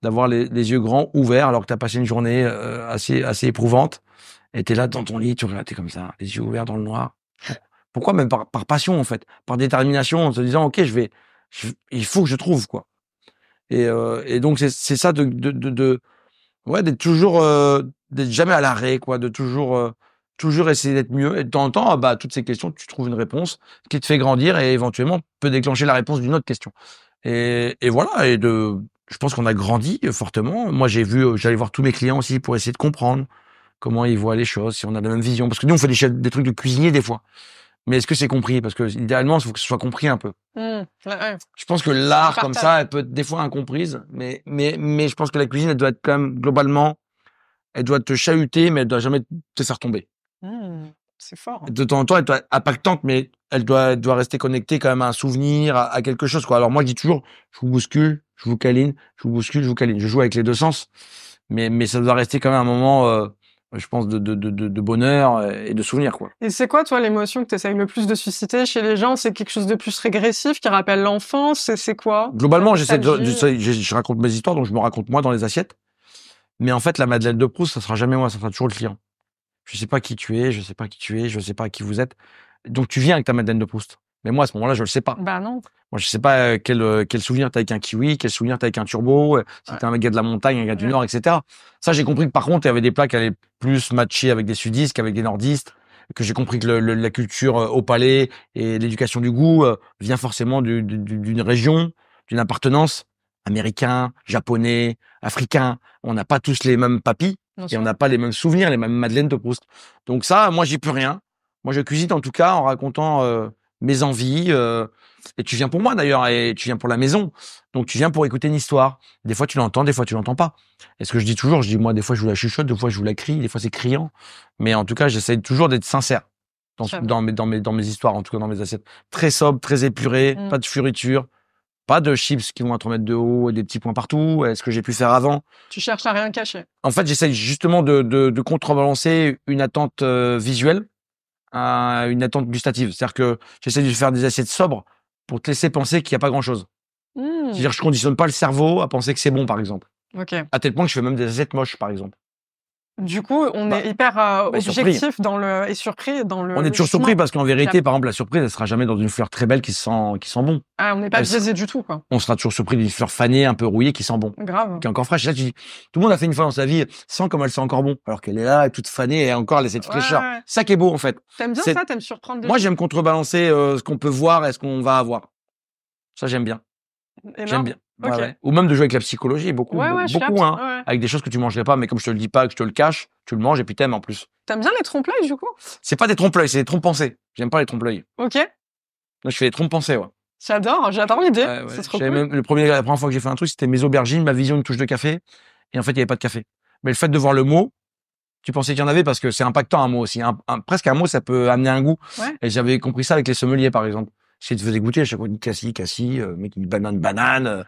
d'avoir les yeux grands ouverts alors que tu as passé une journée assez éprouvante et tu es là dans ton lit, tu regardes, t'es comme ça, les yeux ouverts dans le noir. Pourquoi? Même par passion, en fait, par détermination, en se disant, OK, il faut que je trouve, quoi. Et donc, c'est ça d'être toujours, d'être jamais à l'arrêt, quoi, de toujours essayer d'être mieux. Et de temps en temps, bah, toutes ces questions, tu trouves une réponse qui te fait grandir et éventuellement peut déclencher la réponse d'une autre question. Et voilà. Je pense qu'on a grandi fortement. Moi, j'allais voir tous mes clients aussi pour essayer de comprendre comment ils voient les choses, si on a la même vision. Parce que nous, on fait des trucs de cuisinier des fois. Mais est-ce que c'est compris? Parce que idéalement, il faut que ce soit compris un peu. Ouais. Je pense que l'art comme ça, elle peut être des fois incomprise, mais je pense que la cuisine, elle doit être quand même globalement, elle doit te chahuter, mais elle doit jamais te faire tomber. C'est fort. De temps en temps, elle doit être impactante, mais elle doit rester connectée quand même à un souvenir, à quelque chose, quoi. Alors moi, je dis toujours, je vous bouscule, je vous câline, je vous bouscule, je vous câline. Je joue avec les deux sens, mais ça doit rester quand même un moment, je pense, de bonheur et de souvenir, quoi. Et c'est quoi, toi, l'émotion que tu essayes le plus de susciter chez les gens? C'est quelque chose de plus régressif qui rappelle l'enfance? C'est quoi? Globalement, je raconte mes histoires, donc je me raconte moi dans les assiettes. Mais en fait, la Madeleine de Proust, ça sera jamais moi, ça sera toujours le client. Je sais pas qui tu es, je sais pas qui tu es, je sais pas qui vous êtes. Donc tu viens avec ta Madeleine de Proust. Mais moi, à ce moment-là, je le sais pas. Bah non. Moi, je sais pas quel souvenir t'as avec un kiwi, quel souvenir t'as avec un turbo, si t'es un gars de la montagne, un gars du Nord, etc. Ça, j'ai compris que par contre, il y avait des plats qui allaient plus matcher avec des sudistes qu'avec des nordistes. Que j'ai compris que la culture au palais et l'éducation du goût vient forcément d'une région, d'une appartenance. Américain, japonais, africain. On n'a pas tous les mêmes papilles et on n'a pas les mêmes souvenirs, les mêmes Madeleines de Proust. Donc ça, moi, j'y peux rien. Moi, je cuisine en tout cas en racontant mes envies. Et tu viens pour moi d'ailleurs, et tu viens pour la maison. Donc tu viens pour écouter une histoire. Des fois tu l'entends, des fois tu l'entends pas. Et ce que je dis toujours, moi des fois je vous la chuchote, des fois je vous la crie, des fois c'est criant. Mais en tout cas, j'essaie toujours d'être sincère dans mes histoires, en tout cas dans mes assiettes. Très sobre, très épuré, pas de furiture, pas de chips qui vont à 3 mètres de haut et des petits points partout. Est-ce que j'ai pu faire avant? Tu cherches à rien cacher. En fait, j'essaie justement de contrebalancer une attente visuelle à une attente gustative. C'est-à-dire que j'essaie de faire des assiettes sobres pour te laisser penser qu'il n'y a pas grand-chose. C'est-à-dire que je conditionne pas le cerveau à penser que c'est bon, par exemple. Okay. À tel point que je fais même des assiettes moches, par exemple. Du coup, on est hyper objectif et surpris dans le. On est toujours surpris parce qu'en vérité, par exemple, la surprise, elle sera jamais dans une fleur très belle qui sent bon. Ah, on n'est pas biaisé du tout, quoi. On sera toujours surpris d'une fleur fanée, un peu rouillée, qui sent bon. Grave. Qui est encore fraîche. Et là, tu dis, tout le monde a fait une fois dans sa vie, sent comme elle sent encore bon. Alors qu'elle est là, toute fanée, et encore, elle a cette fraîcheur. Ouais. Ça qui est beau, en fait. T'aimes bien ça? T'aimes surprendre Moi, j'aime contrebalancer ce qu'on peut voir et ce qu'on va avoir. Ça, j'aime bien. J'aime bien. Okay. Ouais. Ou même de jouer avec la psychologie, beaucoup, avec des choses que tu mangerais pas, mais comme je te le dis pas, que je te le cache, tu le manges et puis t'aimes en plus. T'aimes bien les trompe-l'œil, du coup? C'est pas des trompe-l'œil, c'est des trompe-pensées. J'aime pas les trompe-l'œil. Ok. Là, je fais des trompe-pensées, ouais. J'adore l'idée. C'est trop cool. Même, la première fois que j'ai fait un truc, c'était mes aubergines, ma vision, une touche de café. Et en fait, il y avait pas de café. Mais le fait de voir le mot, Tu pensais qu'il y en avait parce que c'est impactant un mot aussi. Presque un mot, ça peut amener un goût. Ouais. Et j'avais compris ça avec les sommeliers, par exemple. Si tu te faisais goûter, à chaque fois, cassis, mec, une banane.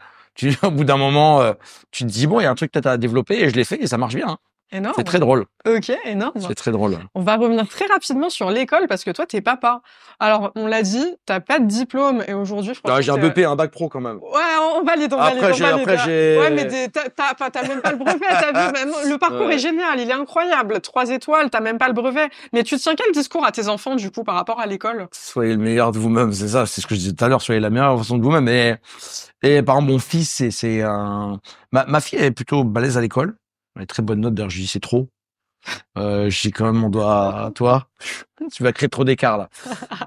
Au bout d'un moment, tu te dis, bon, il y a un truc peut-être à développer et je l'ai fait et ça marche bien. Hein. Énorme. C'est très drôle. Ok, énorme. C'est très drôle. On va revenir très rapidement sur l'école parce que toi, t'es papa. Alors, on l'a dit, t'as pas de diplôme et aujourd'hui, je pense J'ai un BP, un bac pro quand même. Ouais, on valide, on Après, valide. j'ai... Ouais, mais t'as même pas le brevet, t'as vu, même, le parcours est génial, il est incroyable. 3 étoiles, t'as même pas le brevet. Mais tu tiens quel discours à tes enfants, du coup, par rapport à l'école? Soyez le meilleur de vous-même, c'est ça, c'est ce que je disais tout à l'heure, soyez la meilleure version de vous-même. Et par exemple, mon fils, c'est un... Ma fille, elle est plutôt balèze à l'école. Elle a très bonne note, d'ailleurs, je dis c'est trop. Je dis quand même, on doit à toi. Tu vas créer trop d'écart, là.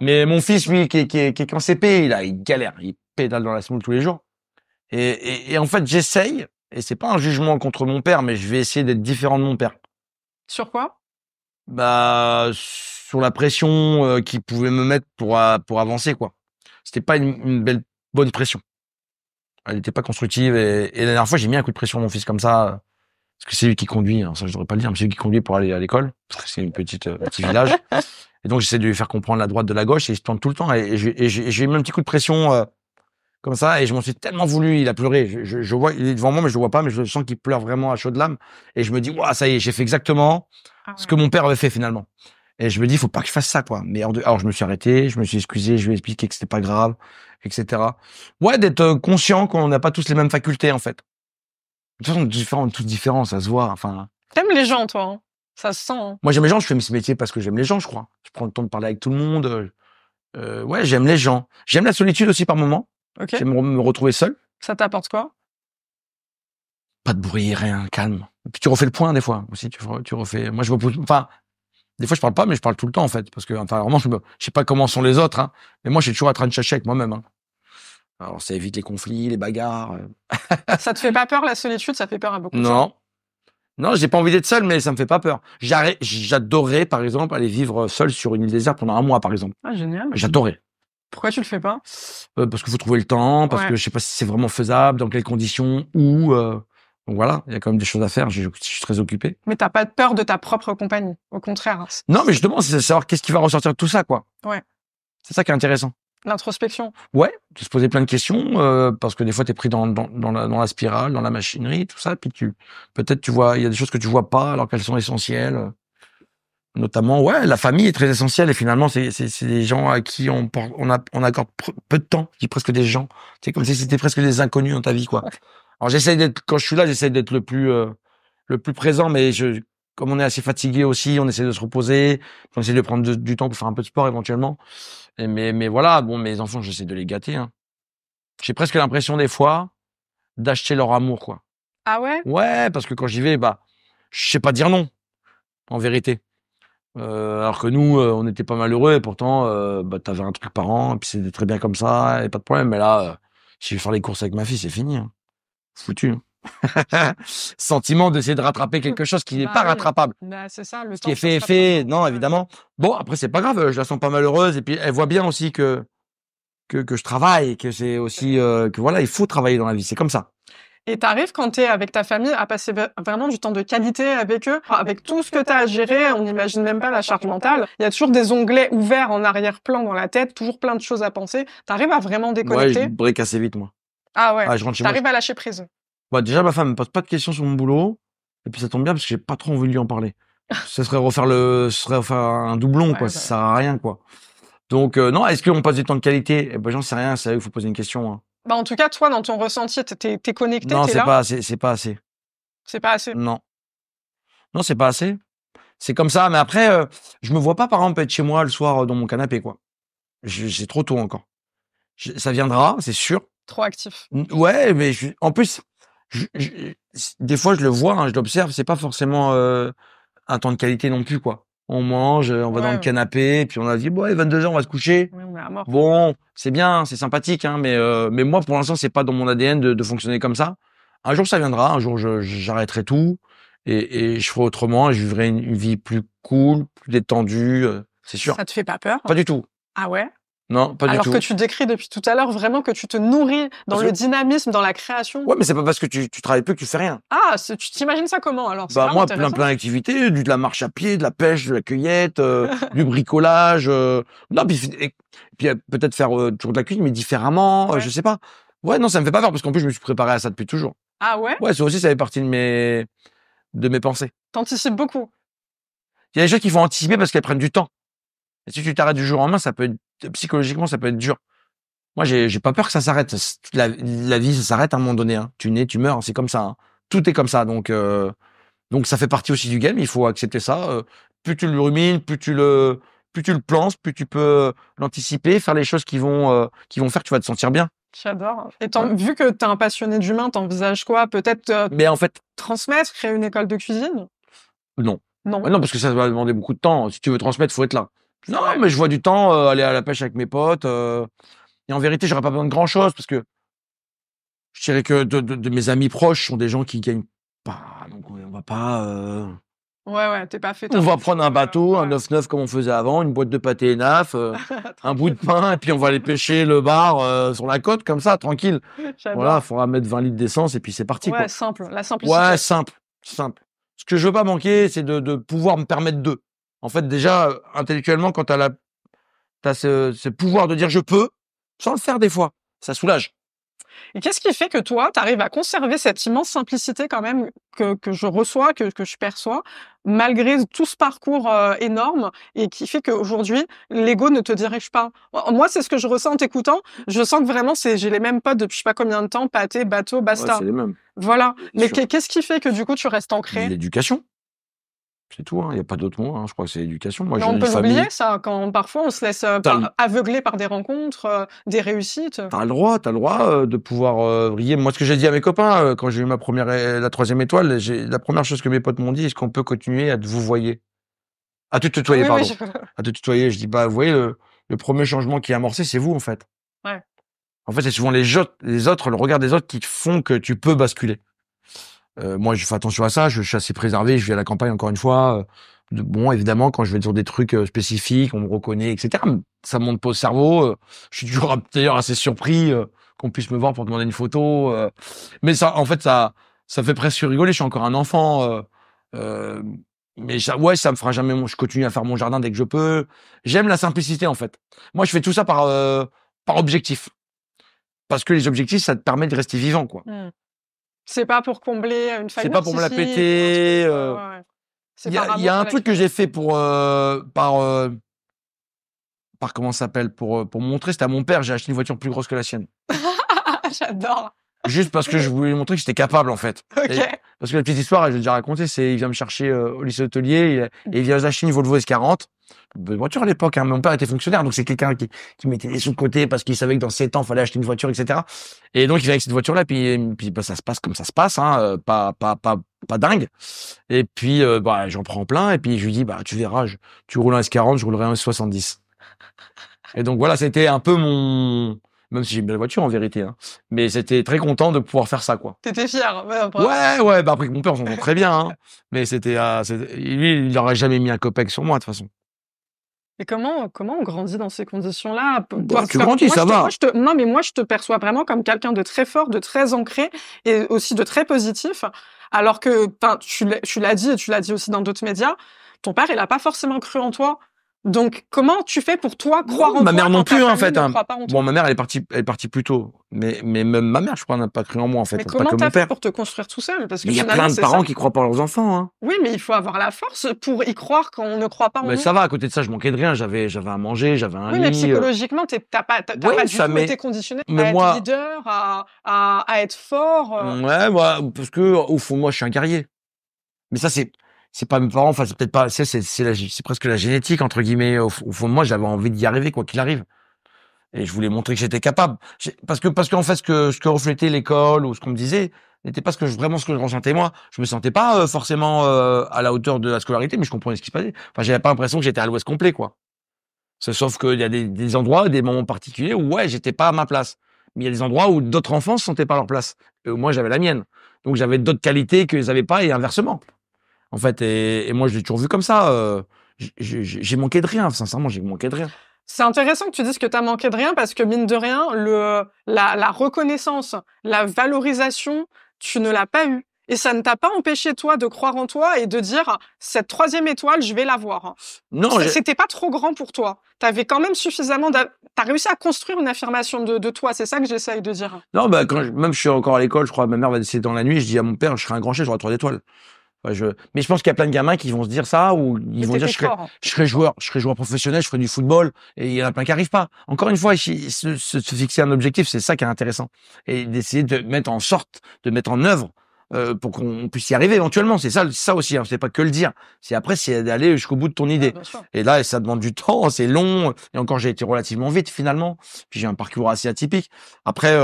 Mais mon fils, lui, qui est qu'en CP, il galère. Il pédale dans la semoule tous les jours. Et en fait, j'essaye, et c'est pas un jugement contre mon père, mais je vais essayer d'être différent de mon père. Sur quoi? Bah, sur la pression qu'il pouvait me mettre pour avancer, quoi. C'était pas une bonne pression. Elle était pas constructive. Et la dernière fois, j'ai mis un coup de pression à mon fils comme ça. Parce que c'est lui qui conduit, hein, ça je devrais pas le dire, mais c'est lui qui conduit pour aller à l'école, parce que c'est une petit village. Et donc j'essaie de lui faire comprendre la droite de la gauche, et il se plante tout le temps. Et j'ai mis un petit coup de pression comme ça, et je m'en suis tellement voulu. Il a pleuré. Je vois, il est devant moi, mais je le vois pas, mais je sens qu'il pleure vraiment à chaudes larmes. Et je me dis, waouh, ça y est, j'ai fait exactement ce que mon père avait fait finalement. Et je me dis, faut pas que je fasse ça, quoi. Mais alors je me suis arrêté, je me suis excusé, je lui ai expliqué que c'était pas grave, etc. Ouais, d'être conscient qu'on n'a pas tous les mêmes facultés en fait. De toute façon, tous différents, ça se voit. Enfin. T'aimes les gens, toi, hein. Ça se sent. Hein. Moi, j'aime les gens. Je fais ce métier parce que j'aime les gens, je crois. Je prends le temps de parler avec tout le monde. Ouais, j'aime les gens. J'aime la solitude aussi par moment. Ok. J'aime me retrouver seul. Ça t'apporte quoi? Pas de bruit, rien, calme. Et puis tu refais le point des fois aussi. Tu refais. Moi, je me pose. Enfin, des fois, je parle pas, mais je parle tout le temps en fait, parce que enfin, vraiment, je sais pas comment sont les autres, hein, mais moi, je suis toujours en train de chercher avec moi-même. Hein. Alors, ça évite les conflits, les bagarres. Ça te fait pas peur la solitude? Ça fait peur à beaucoup de gens. Non. Non, j'ai pas envie d'être seul, mais ça me fait pas peur. J'adorerais, par exemple, aller vivre seul sur une île déserte pendant un mois, par exemple. Ah, génial. J'adorerais. Pourquoi tu le fais pas? Parce qu'il faut trouver le temps, parce que je sais pas si c'est vraiment faisable, dans quelles conditions, où. Donc voilà, il y a quand même des choses à faire. Je suis très occupé. Mais t'as pas peur de ta propre compagnie, au contraire. Non, mais justement, c'est de savoir qu'est-ce qui va ressortir de tout ça, quoi. Ouais. C'est ça qui est intéressant. L'introspection. Ouais, de se poser plein de questions, parce que des fois, t'es pris dans la spirale, dans la machinerie, tout ça, puis peut-être tu vois, il y a des choses que tu vois pas alors qu'elles sont essentielles. Notamment, ouais, la famille est très essentielle et finalement, c'est des gens à qui on accorde peu de temps, qui presque des gens. C'est comme si c'était presque des inconnus dans ta vie, quoi. Alors quand je suis là, j'essaie d'être le plus présent, mais comme on est assez fatigué aussi, on essaie de se reposer, on essaie de prendre du temps pour faire un peu de sport éventuellement. Mais voilà, bon, mes enfants, j'essaie de les gâter, hein. J'ai presque l'impression des fois d'acheter leur amour, quoi. Ah ouais? Ouais, parce que quand j'y vais, bah, je sais pas dire non, en vérité. Alors que nous, on était pas malheureux et pourtant, bah, t'avais un truc par an et puis c'était très bien comme ça et pas de problème. Mais là, si je vais faire les courses avec ma fille, c'est fini, hein. Foutu. Hein. Sentiment d'essayer de rattraper quelque chose qui n'est pas rattrapable. Bah, c'est ça, le Ce temps. qui est fait est fait. Non, évidemment. Bon, après, c'est pas grave. Je la sens pas malheureuse et puis elle voit bien aussi que je travaille et que c'est aussi que voilà, il faut travailler dans la vie. C'est comme ça. Et t'arrives quand t'es avec ta famille à passer vraiment du temps de qualité avec eux, avec tout ce que t'as à gérer, on n'imagine même pas la charge mentale. Il y a toujours des onglets ouverts en arrière-plan dans la tête, toujours plein de choses à penser. T'arrives à vraiment déconnecter? Ouais, je break assez vite, moi. Ah ouais. Ah, je rentre chez moi. T'arrives à lâcher prise. Bah, déjà, ma femme me pose pas de questions sur mon boulot. Et puis, ça tombe bien parce que j'ai pas trop envie de lui en parler. Ce serait refaire un doublon, Ouais, quoi. bah. Ça sert à rien, quoi. Donc, non, est-ce qu'on passe du temps de qualité? Eh ben, j'en sais rien. C'est à eux qu'il faut poser une question, hein. Bah, en tout cas, toi, dans ton ressenti, t'es connecté, Non, t'es c'est là? pas assez. C'est pas assez. C'est pas assez. Non. Non, c'est pas assez. C'est comme ça. Mais après, je me vois pas, par exemple, être chez moi le soir dans mon canapé, quoi. C'est trop tôt encore. Ça viendra, c'est sûr. Trop actif. Ouais, mais en plus, des fois, je le vois, hein, je l'observe. C'est pas forcément un temps de qualité non plus, quoi. On mange, on va dans le canapé, puis on a dit, bon, 22h, on va se coucher. Oui, on est à mort. Bon, c'est bien, c'est sympathique, hein, mais moi, pour l'instant, c'est pas dans mon ADN de fonctionner comme ça. Un jour, ça viendra. Un jour, j'arrêterai tout et je ferai autrement et je vivrai une vie plus cool, plus détendue, c'est sûr. Ça te fait pas peur? Pas du tout. Ah ouais? Non, pas du Alors tout. que tu décris depuis tout à l'heure vraiment que tu te nourris dans Parce le que dynamisme, dans la création. ouais, mais c'est pas parce que tu travailles plus que tu fais rien. Ah, tu t'imagines ça comment alors? C'est Bah, grave moi, plein intéressant. d'activités, de la marche à pied, de la pêche, de la cueillette, du bricolage, non, puis peut-être faire, toujours de la cuisine, mais différemment, je Ouais. sais pas. Ouais, non, ça me fait pas peur parce qu'en plus, je me suis préparé à ça depuis toujours. Ah ouais? Ouais, ça aussi, ça fait partie de mes pensées. T'anticipes beaucoup? Il y a des gens qui vont anticiper parce qu'elles prennent du temps. Et si tu t'arrêtes du jour au lendemain, ça peut être psychologiquement, ça peut être dur. Moi, j'ai pas peur que ça s'arrête. La vie, ça s'arrête à un moment donné, hein. Tu nais, tu meurs, c'est comme ça, hein. Tout est comme ça, donc ça fait partie aussi du game, il faut accepter ça. Plus tu le rumines, plus tu le plantes, plus tu peux l'anticiper, faire les choses qui vont faire que tu vas te sentir bien. J'adore. Et Ouais. vu que t'es un passionné d'humain, t'envisages quoi? Peut-être, Mais en fait, transmettre, créer une école de cuisine? non. Non? Ouais, non, parce que ça va demander beaucoup de temps. Si tu veux transmettre, faut être là. C'est Non, vrai. mais je vois du temps, aller à la pêche avec mes potes, et en vérité, j'aurais pas besoin de grand chose parce que je dirais que de mes amis proches sont des gens qui gagnent pas, donc on va pas, Ouais, t'es pas on va fêtard. prendre un bateau, un Ouais. 9-9 comme on faisait avant, une boîte de pâté ENAF, un bout de Tranquille. pain, et puis on va aller pêcher le bar sur la côte, comme ça, tranquille. Voilà, il J'adore. faudra mettre 20 litres d'essence, et puis c'est parti, Ouais, quoi. simple, la Ouais, simplicité. simple, simple. Ce que je veux pas manquer, c'est de pouvoir me permettre de. En fait, déjà, intellectuellement, quand t'as ce pouvoir de dire je peux, sans le faire des fois, ça soulage. Et qu'est-ce qui fait que toi, tu arrives à conserver cette immense simplicité quand même que je reçois, que je perçois, malgré tout ce parcours, énorme et qui fait qu'aujourd'hui, l'ego ne te dirige pas? Moi, c'est ce que je ressens en t'écoutant. Je sens que vraiment j'ai les mêmes potes depuis je sais pas combien de temps, pâté, bateau, Ouais, basta. c'est les mêmes, Voilà. bien Mais sûr. qu'est-ce qui fait que du coup, tu restes ancré? L'éducation, c'est tout, hein, il y a pas d'autre mot, hein, je crois que c'est l'éducation. Moi, Mais je viens on d'une peut l'oublier famille. ça, quand parfois on se laisse, T'as le aveugler par des rencontres, des réussites. t'as le droit, de pouvoir, briller. Moi, ce que j'ai dit à mes copains, quand j'ai eu la 3e étoile, la première chose que mes potes m'ont dit: «Est-ce qu'on peut continuer à te vous voyer?» À te Ah tutoyer, oui, oui, pardon. À te tutoyer. Je dis: «Bah, vous voyez, le 1er changement qui est amorcé, c'est vous, en fait». Ouais. En fait, c'est souvent les autres, le regard des autres qui font que tu peux basculer. Moi, je fais attention à ça, je suis assez préservé, je vis à la campagne encore une fois, bon, évidemment, quand je vais sur des trucs, spécifiques, on me reconnaît et cetera, ça monte pas au cerveau, je suis toujours d'ailleurs assez surpris, qu'on puisse me voir pour demander une photo, mais ça, en fait, ça fait presque rigoler, je suis encore un enfant, heu, mais ouais, ça me fera jamais je continue à faire mon jardin dès que je peux. J'aime la simplicité, en fait. Moi, je fais tout ça par objectif, parce que les objectifs, ça te permet de rester vivant, quoi. Mmh. C'est pas pour combler une faille C'est pas pour me la narcissique ou un truc, péter, ouais. C'est il y par a il y amour a pour un la truc que j'ai création. fait par comment ça s'appelle? Pour montrer, c'était à mon père, j'ai acheté une voiture plus grosse que la sienne. J'adore. Juste parce que je voulais lui montrer que j'étais capable, en fait. Et OK. parce que la petite histoire, je l'ai déjà racontée, c'est il vient me chercher, au lycée hôtelier et il vient d'acheter une Volvo S40. Belle voiture à l'époque, hein. Mon père était fonctionnaire, donc c'est quelqu'un qui mettait des sous de côté parce qu'il savait que dans 7 ans, il fallait acheter une voiture et cetera. Et donc il vient avec cette voiture-là, puis bah, ça se passe comme ça se passe, hein, pas dingue. Et puis, bah, j'en prends plein et puis je lui dis: «Bah, tu verras, tu roules un S40, je roulerai un S70». Et donc voilà, c'était un peu même si j'ai une belle voiture en vérité, hein, mais c'était très content de pouvoir faire ça, quoi. Tu étais fier? Ouais, bravo. Ouais, ouais, bah, après avec mon père, on s'entend très bien, hein, mais lui, il aurait jamais mis un copec sur moi, de toute façon. Et comment on grandit dans ces conditions-là? Bah, Parce tu que grandis, ça va. non, mais moi, je te perçois vraiment comme quelqu'un de très fort, de très ancré et aussi de très positif. Alors que, enfin, tu l'as dit et tu l'as dit aussi dans d'autres médias, ton père, il a pas forcément cru en toi. Donc, comment tu fais pour toi croire en Ma toi mère non quand ta plus, hein, en famille fait, ne hein. croit pas en Bon, toi? ma mère, elle est partie plus tôt, mais même ma mère, je crois, n'a pas cru en moi, en Mais fait, pas comment que tu mon as fait père. pour te construire tout seul? Parce que Mais il y a finalement, plein de c'est ça. parents qui croient pas en leurs enfants, hein. Oui, mais il faut avoir la force pour y croire quand on ne croit pas en Mais nous. ça va, à côté de ça, je manquais de rien, j'avais à manger, j'avais un Oui, mais lit, psychologiquement, t'as oui, pas du ça tout été mais conditionné mais à être moi, leader, à être fort, ouais, moi, parce que au fond de moi, je suis un guerrier. Mais ça, c'est pas mes parents, enfin, c'est peut-être pas, c'est presque la «génétique» entre guillemets. Au fond de moi, j'avais envie d'y arriver quoi qu'il arrive et je voulais montrer que j'étais capable. Parce qu'en fait, ce que reflétait l'école ou ce qu'on me disait n'était pas vraiment ce que je ressentais moi. Je me sentais pas, forcément, à la hauteur de la scolarité, mais je comprenais ce qui se passait. Enfin, j'avais pas l'impression que j'étais à l'ouest complet, quoi. Sauf qu'il y a des endroits, des moments particuliers où, ouais, j'étais pas à ma place. Mais il y a des endroits où d'autres enfants se sentaient pas à leur place et où moi, j'avais la mienne. Donc j'avais d'autres qualités qu'ils avaient pas et inversement. En fait, et moi, je l'ai toujours vu comme ça. J'ai manqué de rien, sincèrement, j'ai manqué de rien. C'est intéressant que tu dises que tu as manqué de rien parce que mine de rien, la reconnaissance, la valorisation, tu ne l'as pas eu. Et ça ne t'a pas empêché, toi, de croire en toi et de dire, cette 3e étoile, je vais l'avoir. Non, C'était pas trop grand pour toi. T'avais quand même suffisamment t'as réussi à construire une affirmation de toi. C'est ça que j'essaye de dire. non, bah, même je suis encore à l'école, je crois, ma mère va décéder dans la nuit, je dis à mon père, je serai un grand chef, j'aurai 3 étoiles. Enfin, mais je pense qu'il y a plein de gamins qui vont se dire ça, ou ils vont dire, je serai joueur professionnel, je ferai du football, et il y en a plein qui arrivent pas. Encore une fois, se fixer un objectif, c'est ça qui est intéressant. Et d'essayer de mettre en œuvre, pour qu'on puisse y arriver éventuellement. C'est ça aussi, hein. C'est pas que le dire. C'est d'aller jusqu'au bout de ton idée. Et là, ça demande du temps, c'est long. Et encore, j'ai été relativement vite, finalement. Puis j'ai un parcours assez atypique. Après,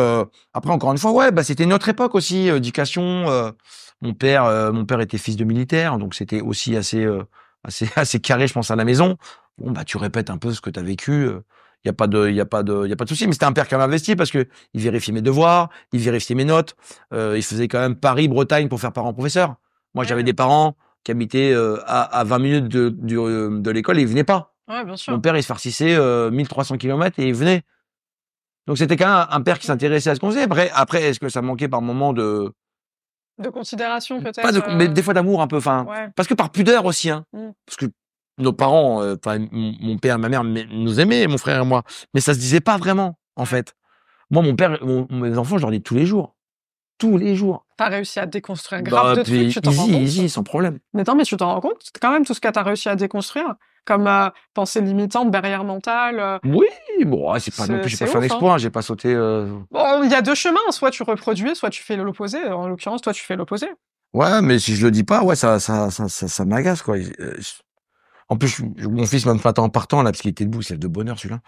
encore une fois, ouais, bah, c'était notre époque aussi, éducation, mon père était fils de militaire, donc c'était aussi assez carré, je pense, à la maison. Bon, bah, tu répètes un peu ce que tu as vécu. Il y a pas de souci. Mais c'était un père qui m'a investi parce que il vérifiait mes devoirs, il vérifiait mes notes. Il faisait quand même Paris-Bretagne pour faire parent-professeur. Moi, j'avais des parents qui habitaient à 20 minutes de l'école et ils venaient pas. Ouais, bien sûr. Mon père, il se farcissait 1300 km et il venait. Donc c'était quand même un père qui s'intéressait à ce qu'on faisait. Après, est-ce que ça manquait par moment de considération peut-être. mais des fois d'amour un peu, parce que par pudeur aussi, hein. Parce que nos parents, mon père, ma mère nous aimaient, mon frère et moi, mais ça se disait pas vraiment, en fait. Moi, mon père, mes enfants, je leur dis tous les jours. Tous les jours. T'as réussi à déconstruire grave de trucs, tu t'en rends compte? Easy, sans problème. Mais non, mais tu t'en rends compte? C'est quand même tout ce que t'as réussi à déconstruire, comme pensée limitante, barrière mentale. Oui, bon, c'est pas non plus, j'ai pas fait un exploit, hein. J'ai pas sauté. Bon, il y a 2 chemins, soit tu reproduis, soit tu fais l'opposé. En l'occurrence, toi, tu fais l'opposé. Ouais, mais si je le dis pas, ouais, ça m'agace, quoi. En plus, mon fils m'a matin en partant, là, parce qu'il était debout, c'est de bonheur, celui-là.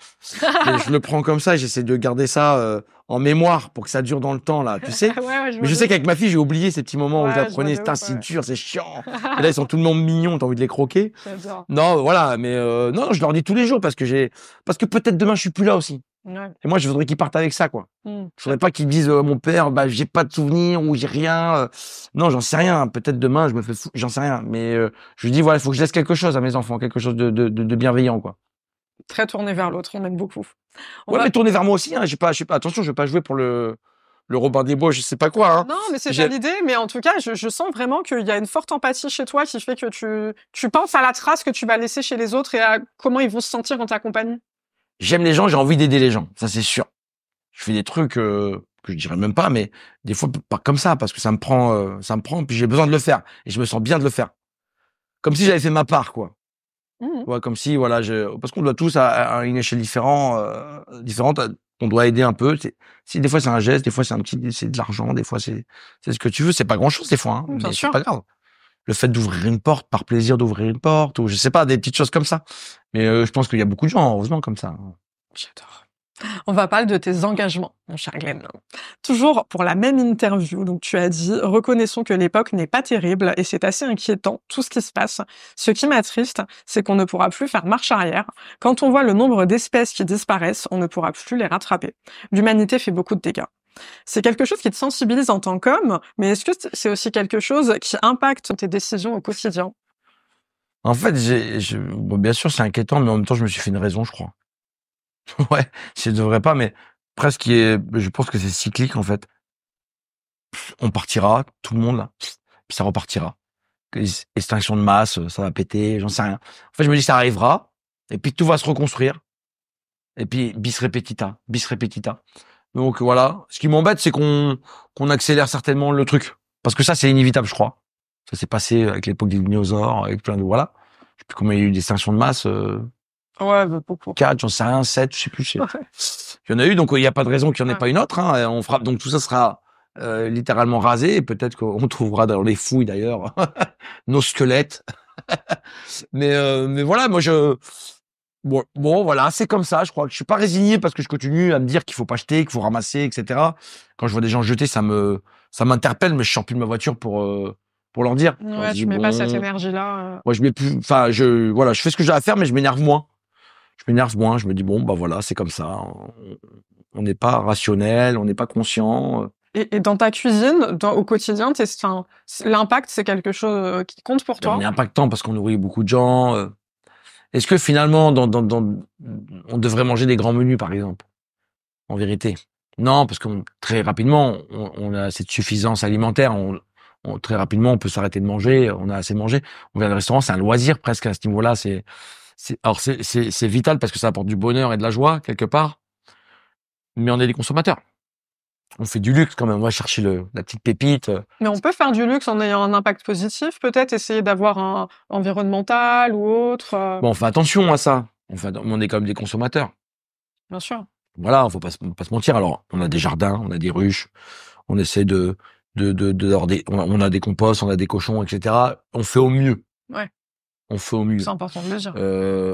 Et je le prends comme ça, j'essaie de garder ça en mémoire pour que ça dure dans le temps, là, tu sais. Ouais, mais je sais qu'avec ma fille, j'ai oublié ces petits moments où je l'apprenais, c'est c'est dur, c'est chiant. Et là, ils sont tout le monde mignons, t'as envie de les croquer. J'adore. Non, voilà, mais non, je leur dis tous les jours parce que peut-être demain, je suis plus là aussi. Ouais. Et moi, je voudrais qu'ils partent avec ça, quoi. Je voudrais pas qu'ils disent, mon père, bah, j'ai pas de souvenirs ou j'ai rien. Non, j'en sais rien. Peut-être demain, je me fais fou, j'en sais rien. Mais je lui dis, voilà, il faut que je laisse quelque chose à mes enfants, quelque chose de bienveillant, quoi. Très tourné vers l'autre, on aime beaucoup. Mais tourner vers moi aussi, hein. Attention, je vais pas jouer pour le Robin des Bois, je sais pas quoi, hein. Non, mais c'est pas l'idée, mais en tout cas, je sens vraiment qu'il y a une forte empathie chez toi qui fait que tu penses à la trace que tu vas laisser chez les autres et à comment ils vont se sentir en ta compagnie. J'aime les gens, j'ai envie d'aider les gens, ça c'est sûr. Je fais des trucs que je dirais même pas, mais des fois pas comme ça, parce que ça me prend, puis j'ai besoin de le faire et je me sens bien de le faire. Comme si j'avais fait ma part, quoi. Ouais, comme si, voilà, parce qu'on doit tous à une échelle différente, on doit aider un peu. Si des fois c'est un geste, des fois c'est de l'argent, des fois c'est ce que tu veux. C'est pas grand chose des fois, hein, mais c'est pas grave. Le fait d'ouvrir une porte par plaisir d'ouvrir une porte, ou je sais pas, des petites choses comme ça. Mais je pense qu'il y a beaucoup de gens, heureusement, comme ça. J'adore. On va parler de tes engagements, mon cher Glenn. Toujours pour la même interview, donc tu as dit « Reconnaissons que l'époque n'est pas terrible et c'est assez inquiétant, tout ce qui se passe. Ce qui m'attriste, c'est qu'on ne pourra plus faire marche arrière. Quand on voit le nombre d'espèces qui disparaissent, on ne pourra plus les rattraper. L'humanité fait beaucoup de dégâts. » C'est quelque chose qui te sensibilise en tant qu'homme, mais est-ce que c'est aussi quelque chose qui impacte tes décisions au quotidien? En fait, bon, bien sûr, c'est inquiétant, mais en même temps, je me suis fait une raison, je crois. Ouais, je devrais pas, mais presque, je pense que c'est cyclique, en fait. On partira, tout le monde, là, puis ça repartira. Extinction de masse, ça va péter, j'en sais rien. En fait, je me dis que ça arrivera, et puis tout va se reconstruire. Et puis, bis repetita, bis repetita. Donc voilà. Ce qui m'embête, c'est qu'on accélère certainement le truc. Parce que ça, c'est inévitable, je crois. Ça s'est passé avec l'époque des dinosaures, avec plein de, voilà. Je sais plus combien il y a eu d'extinctions de masse. Ouais, beaucoup. 4, j'en sais rien, 7, je sais plus. Il y en a eu, donc il n'y a pas de raison qu'il n'y en ait pas une autre, hein. On fera, donc tout ça sera littéralement rasé, et peut-être qu'on trouvera dans les fouilles d'ailleurs nos squelettes. mais voilà, moi bon, voilà, c'est comme ça. Je crois que je suis pas résigné parce que je continue à me dire qu'il faut pas jeter, qu'il faut ramasser, etc. Quand je vois des gens jeter, ça m'interpelle, mais je sors plus de ma voiture pour leur dire. Ouais, tu mets pas cette énergie-là. Moi, je mets plus. Enfin, voilà, je fais ce que j'ai à faire, mais je m'énerve moins. Je me dis bon, bah voilà, c'est comme ça. On n'est pas rationnel, on n'est pas conscient. Et dans ta cuisine, au quotidien, l'impact, c'est quelque chose qui compte pour toi? On est impactant parce qu'on nourrit beaucoup de gens. Est-ce que finalement, on devrait manger des grands menus, par exemple? En vérité. Non, parce que très rapidement, on a cette suffisance alimentaire. Très rapidement, on peut s'arrêter de manger. On a assez mangé. On vient au restaurant, c'est un loisir presque à ce niveau-là. Alors c'est vital parce que ça apporte du bonheur et de la joie quelque part. Mais on est des consommateurs. On fait du luxe quand même. On va chercher la petite pépite. Mais on peut faire du luxe en ayant un impact positif, peut-être essayer d'avoir un environnemental ou autre. Bon, on fait attention à ça. On est quand même des consommateurs. Bien sûr. Voilà, faut pas se mentir. Alors, on a des jardins, on a des ruches, on essaie on a des composts, on a des cochons, etc. On fait au mieux. Ouais. On fait au mieux. C'est important de le dire.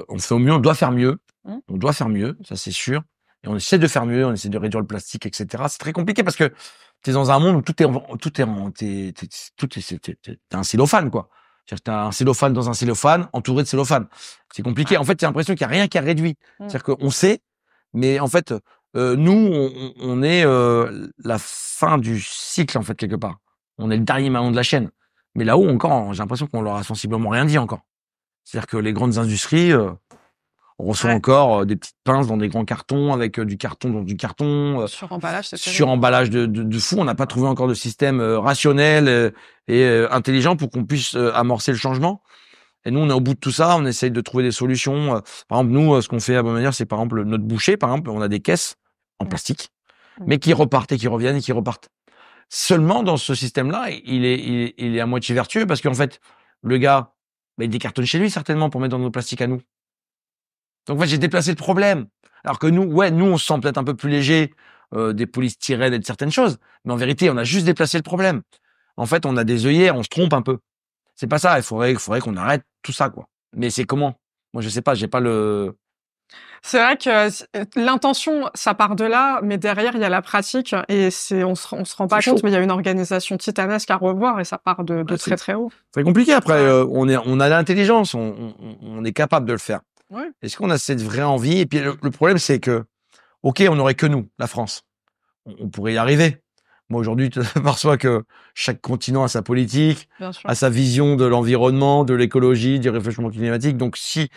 On fait au mieux, on doit faire mieux. Mmh. On doit faire mieux, ça c'est sûr. Et on essaie de faire mieux, on essaie de réduire le plastique, etc. C'est très compliqué parce que t'es dans un monde où t'es un cellophane, quoi. C'est-à-dire que t'as un cellophane dans un cellophane, entouré de cellophane. C'est compliqué. En fait, t'as l'impression qu'il n'y a rien qui a réduit. C'est-à-dire qu'on sait, mais en fait, nous, on est la fin du cycle, en fait, quelque part. On est le dernier maillon de la chaîne. Mais là-haut, encore, j'ai l'impression qu'on leur a sensiblement rien dit encore. C'est-à-dire que les grandes industries, on reçoit encore des petites pinces dans des grands cartons, avec du carton dans du carton. Sur-emballage, c'est terrible. Sur-emballage de fou. On n'a pas trouvé encore de système rationnel et intelligent pour qu'on puisse amorcer le changement. Et nous, on est au bout de tout ça, on essaye de trouver des solutions. Par exemple, nous, ce qu'on fait à Bonne Manière, c'est par exemple notre boucher, par exemple, on a des caisses en plastique, mais qui repartent et qui reviennent et qui repartent. Seulement, dans ce système-là, il est à moitié vertueux parce qu'en fait, le gars, il décartonne chez lui certainement pour mettre dans nos plastiques à nous. Donc, en fait, j'ai déplacé le problème. Alors que nous, on se sent peut-être un peu plus léger des polystyrènes et de certaines choses, mais en vérité, on a juste déplacé le problème. En fait, on a des œillères, on se trompe un peu. C'est pas ça. Il faudrait qu'on arrête tout ça, quoi. Mais c'est comment? Moi, je sais pas. J'ai pas le. C'est vrai que l'intention, ça part de là, mais derrière, il y a la pratique et on se rend pas compte, mais il y a une organisation titanesque à revoir et ça part de très, très haut. C'est compliqué. Après, on a l'intelligence. On est capable de le faire. Ouais. Est-ce qu'on a cette vraie envie? Et puis, le problème, c'est que, OK, on n'aurait que nous, la France. On pourrait y arriver. Moi, aujourd'hui, tu t'aperçois que chaque continent a sa politique, a sa vision de l'environnement, de l'écologie, du réchauffement climatique. Donc, si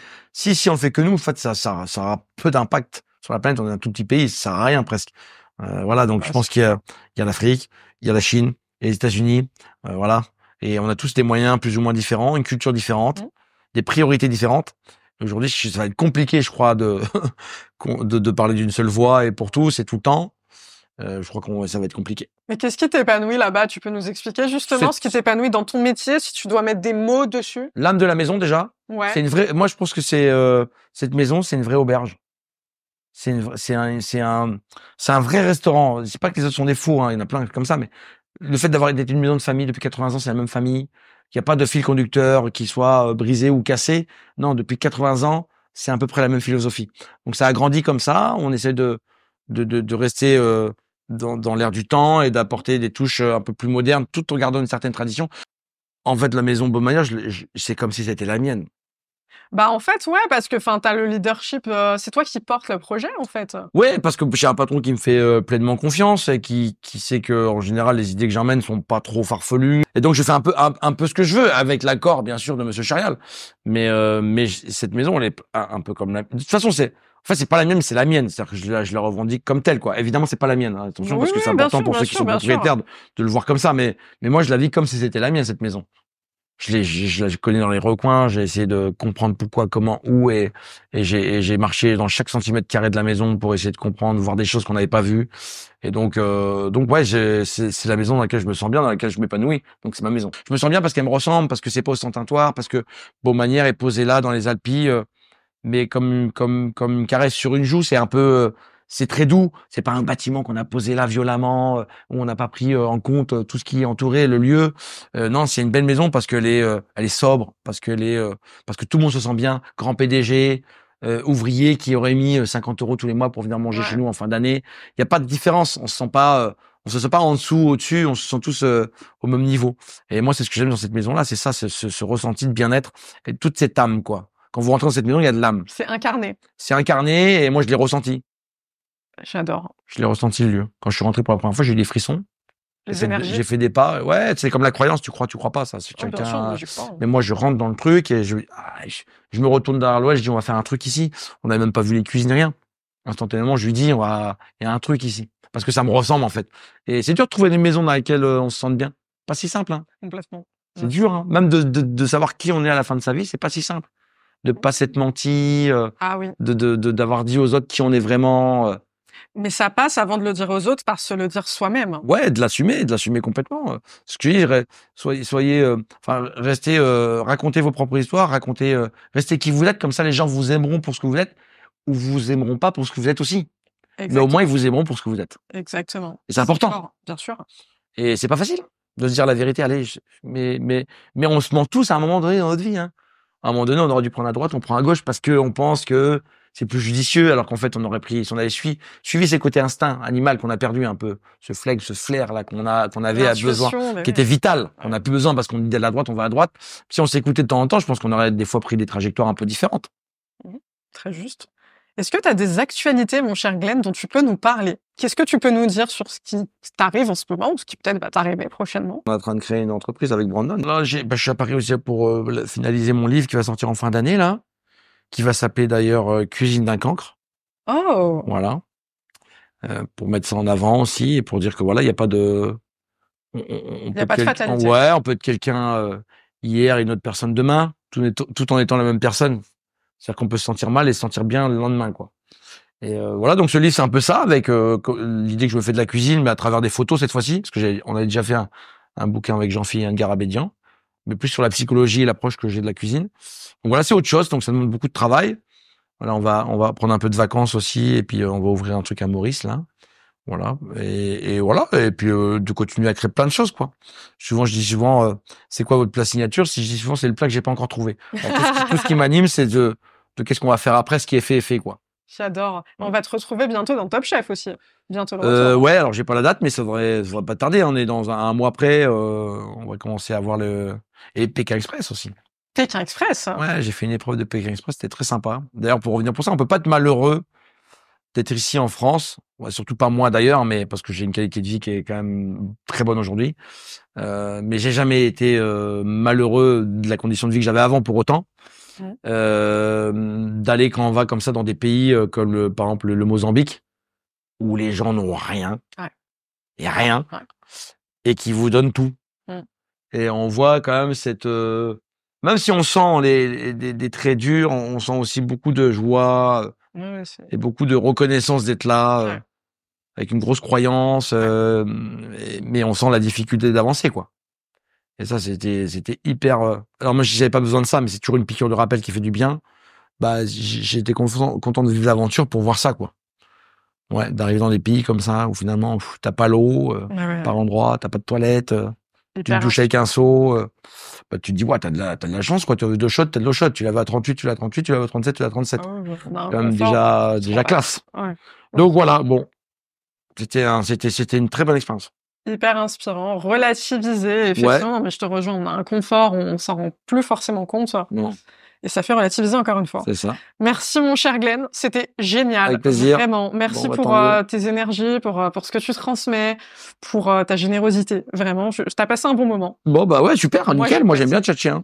on le fait que nous, en fait, ça aura peu d'impact sur la planète. On est un tout petit pays, ça sert à rien presque. Voilà. Donc, je pense qu'il y a l'Afrique, il y a la Chine, il y a les États-Unis, voilà. Et on a tous des moyens plus ou moins différents, une culture différente, des priorités différentes. Aujourd'hui, ça va être compliqué, je crois, de parler d'une seule voix et pour tous et tout le temps. Je crois que ça va être compliqué. Mais qu'est-ce qui t'épanouit là-bas? Tu peux nous expliquer justement ce qui t'épanouit dans ton métier, si tu dois mettre des mots dessus? L'âme de la maison, déjà. Ouais. C'est une vraie. Moi, je pense que cette maison, c'est une vraie auberge. C'est un vrai restaurant. C'est pas que les autres sont des fous, hein. Il y en a plein comme ça, mais le fait d'avoir été une maison de famille depuis 80 ans, c'est la même famille. Il n'y a pas de fil conducteur qui soit brisé ou cassé. Non, depuis 80 ans, c'est à peu près la même philosophie. Donc, ça a grandi comme ça. On essaie de rester dans l'air du temps et d'apporter des touches un peu plus modernes, tout en gardant une certaine tradition. En fait, la maison Bonne Manière, c'est comme si c'était la mienne. Bah, en fait, ouais, parce que, t'as le leadership, c'est toi qui portes le projet, en fait. Ouais, parce que j'ai un patron qui me fait pleinement confiance et qui sait que, en général, les idées que j'emmène sont pas trop farfelues. Et donc, je fais un peu ce que je veux, avec l'accord, bien sûr, de Monsieur Charial. Mais cette maison, elle est un peu comme la. De toute façon, c'est pas la mienne, c'est la mienne. C'est-à-dire que je la revendique comme telle, quoi. Évidemment, c'est pas la mienne. Hein. Attention, parce que c'est important pour ceux qui sont propriétaires de le voir comme ça. Mais moi, je la vis comme si c'était la mienne, cette maison. Je la connais dans les recoins, j'ai essayé de comprendre pourquoi, comment, où, et j'ai marché dans chaque centimètre carré de la maison pour essayer de comprendre, voir des choses qu'on n'avait pas vues. Et donc ouais, c'est la maison dans laquelle je me sens bien, dans laquelle je m'épanouis. Donc c'est ma maison. Je me sens bien parce qu'elle me ressemble, parce que c'est pas au Saint-Tintoire, parce que Bonne Manière est posée là dans les Alpilles, mais comme une caresse sur une joue, c'est un peu c'est très doux. C'est pas un bâtiment qu'on a posé là violemment, où on n'a pas pris en compte tout ce qui entourait le lieu. Non, c'est une belle maison parce qu'elle elle est sobre, parce que tout le monde se sent bien. Grand PDG, ouvrier qui aurait mis 50 € tous les mois pour venir manger chez nous en fin d'année. Il y a pas de différence. On se sent pas en dessous, au-dessus. On se sent tous au même niveau. Et moi, c'est ce que j'aime dans cette maison-là. C'est ça, ce ressenti de bien-être et toute cette âme, quoi. Quand vous rentrez dans cette maison, il y a de l'âme. C'est incarné. C'est incarné et moi, je l'ai ressenti. J'adore. Je l'ai ressenti, le lieu. Quand je suis rentré pour la première fois, j'ai eu des frissons. J'ai fait des pas. Ouais, c'est comme la croyance. Tu crois pas, ça. C'est bien sûr, moi, j'y crois. Mais moi, je rentre dans le truc et je me retourne derrière l'ouest, je dis, on va faire un truc ici. On n'avait même pas vu les cuisines, rien. Instantanément, je lui dis, il y a un truc ici. Parce que ça me ressemble, en fait. Et c'est dur de trouver des maisons dans lesquelles on se sente bien. Pas si simple, hein. Complètement. C'est dur, hein. Même de savoir qui on est à la fin de sa vie, c'est pas si simple. De pas s'être menti, Ah oui. d'avoir dit aux autres qui on est vraiment. Mais ça passe avant de le dire aux autres par se le dire soi-même. Ouais, de l'assumer complètement. Ce que je dis, restez, racontez vos propres histoires, restez qui vous êtes, comme ça les gens vous aimeront pour ce que vous êtes, ou vous aimeront pas pour ce que vous êtes aussi. Mais au moins ils vous aimeront pour ce que vous êtes. Exactement. Et c'est important. Fort, bien sûr. Et c'est pas facile de se dire la vérité. Allez, mais on se ment tous à un moment donné dans notre vie, hein. À un moment donné, on aurait dû prendre à droite, on prend à gauche parce que on pense que c'est plus judicieux, alors qu'en fait, on aurait pris, si on avait suivi ces côtés instinct animal qu'on a perdu un peu, ce flair là qu'on avait besoin, qui était vital, qu'on a plus besoin parce qu'on dit à la droite, on va à droite. Si on s'écoutait de temps en temps, je pense qu'on aurait des fois pris des trajectoires un peu différentes. Très juste. Est-ce que tu as des actualités, mon cher Glenn, dont tu peux nous parler? Qu'est-ce que tu peux nous dire sur ce qui t'arrive en ce moment ou ce qui peut-être va t'arriver prochainement? On est en train de créer une entreprise avec Brandon. Là, je suis à Paris aussi pour finaliser mon livre qui va sortir en fin d'année, là, qui va s'appeler d'ailleurs Cuisine d'un cancre. Oh! Voilà. Pour mettre ça en avant aussi et pour dire que voilà, il n'y a pas de... Il n'y a pas de fatalité. Ouais, on peut être quelqu'un hier et une autre personne demain, tout en étant la même personne. C'est-à-dire qu'on peut se sentir mal et se sentir bien le lendemain, quoi. Et voilà, donc ce livre, c'est un peu ça, avec l'idée que je me fais de la cuisine, mais à travers des photos cette fois-ci, parce que on avait déjà fait un bouquin avec Jean-Philippe Garabédian, mais plus sur la psychologie et l'approche que j'ai de la cuisine. Donc voilà, c'est autre chose, donc ça demande beaucoup de travail. Voilà, on va prendre un peu de vacances aussi, et puis on va ouvrir un truc à Maurice, là. Voilà, et voilà, et puis de continuer à créer plein de choses, quoi. Je dis souvent, c'est quoi votre plat signature? Si je dis souvent, c'est le plat que j'ai pas encore trouvé. Alors, tout ce qui m'anime, c'est de qu'est-ce qu'on va faire après, ce qui est fait, quoi. J'adore. On va te retrouver bientôt dans Top Chef aussi. Bientôt le retour. Ouais, alors j'ai pas la date, mais ça devrait pas tarder. On est dans un mois près, on va commencer à voir et Pékin Express aussi. Pékin Express? Ouais, j'ai fait une épreuve de Pékin Express, c'était très sympa. D'ailleurs, pour revenir pour ça, on peut pas être malheureux d'être ici en France, ouais, surtout pas moi d'ailleurs, mais parce que j'ai une qualité de vie qui est quand même très bonne aujourd'hui. Mais j'ai jamais été malheureux de la condition de vie que j'avais avant pour autant. D'aller quand on va comme ça dans des pays comme par exemple le Mozambique, où les gens n'ont rien, et rien, et qui vous donnent tout. Et on voit quand même même si on sent des traits durs, on sent aussi beaucoup de joie et beaucoup de reconnaissance d'être là, avec une grosse croyance, mais on sent la difficulté d'avancer, quoi. Et ça, c'était hyper... Alors moi, j'avais pas besoin de ça, mais c'est toujours une piqûre de rappel qui fait du bien. Bah, j'étais content de vivre l'aventure pour voir ça, quoi. Ouais, d'arriver dans des pays comme ça, où finalement, t'as pas l'eau, par endroit, t'as pas de toilette, tu te douches avec un seau, bah, tu te dis, ouais, t'as de la chance, quoi. Tu veux de l'eau chaude, t'as de l'eau chaude. Tu la vas à 38, tu l'as à 38, tu la vas à 37, tu l'as à 37. Quand même déjà classe. Ouais. Donc voilà, bon. C'était une très bonne expérience. Hyper inspirant, relativisé, effectivement, mais je te rejoins, on a un confort, on s'en rend plus forcément compte. Non. Et ça fait relativiser encore une fois. C'est ça. Merci mon cher Glenn, c'était génial. Avec plaisir. Vraiment, merci pour tes énergies, pour ce que tu transmets, pour ta générosité. Vraiment, t'as passé un bon moment. Bon bah ouais, super, nickel. Moi j'aime bien tchatcher. Hein.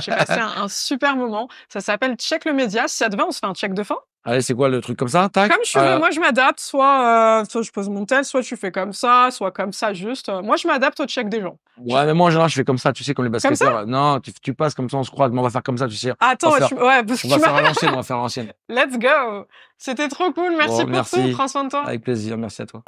J'ai passé un super moment. Ça s'appelle Check le média. Si ça te va, on se fait un check de fin. Allez, c'est quoi le truc comme ça? Tac. Comme tu veux, moi je m'adapte, soit je pose mon tel, soit tu fais comme ça, soit comme ça juste. Moi je m'adapte au check des gens. Ouais, mais moi en général je fais comme ça, tu sais, comme les basketteurs. Non, tu passes comme ça, on se croise, mais on va faire comme ça, tu sais. Attends, on va faire à l'ancienne, on va faire à l'ancienne. Let's go. C'était trop cool, merci pour tout, prends soin de toi. Avec plaisir, merci à toi.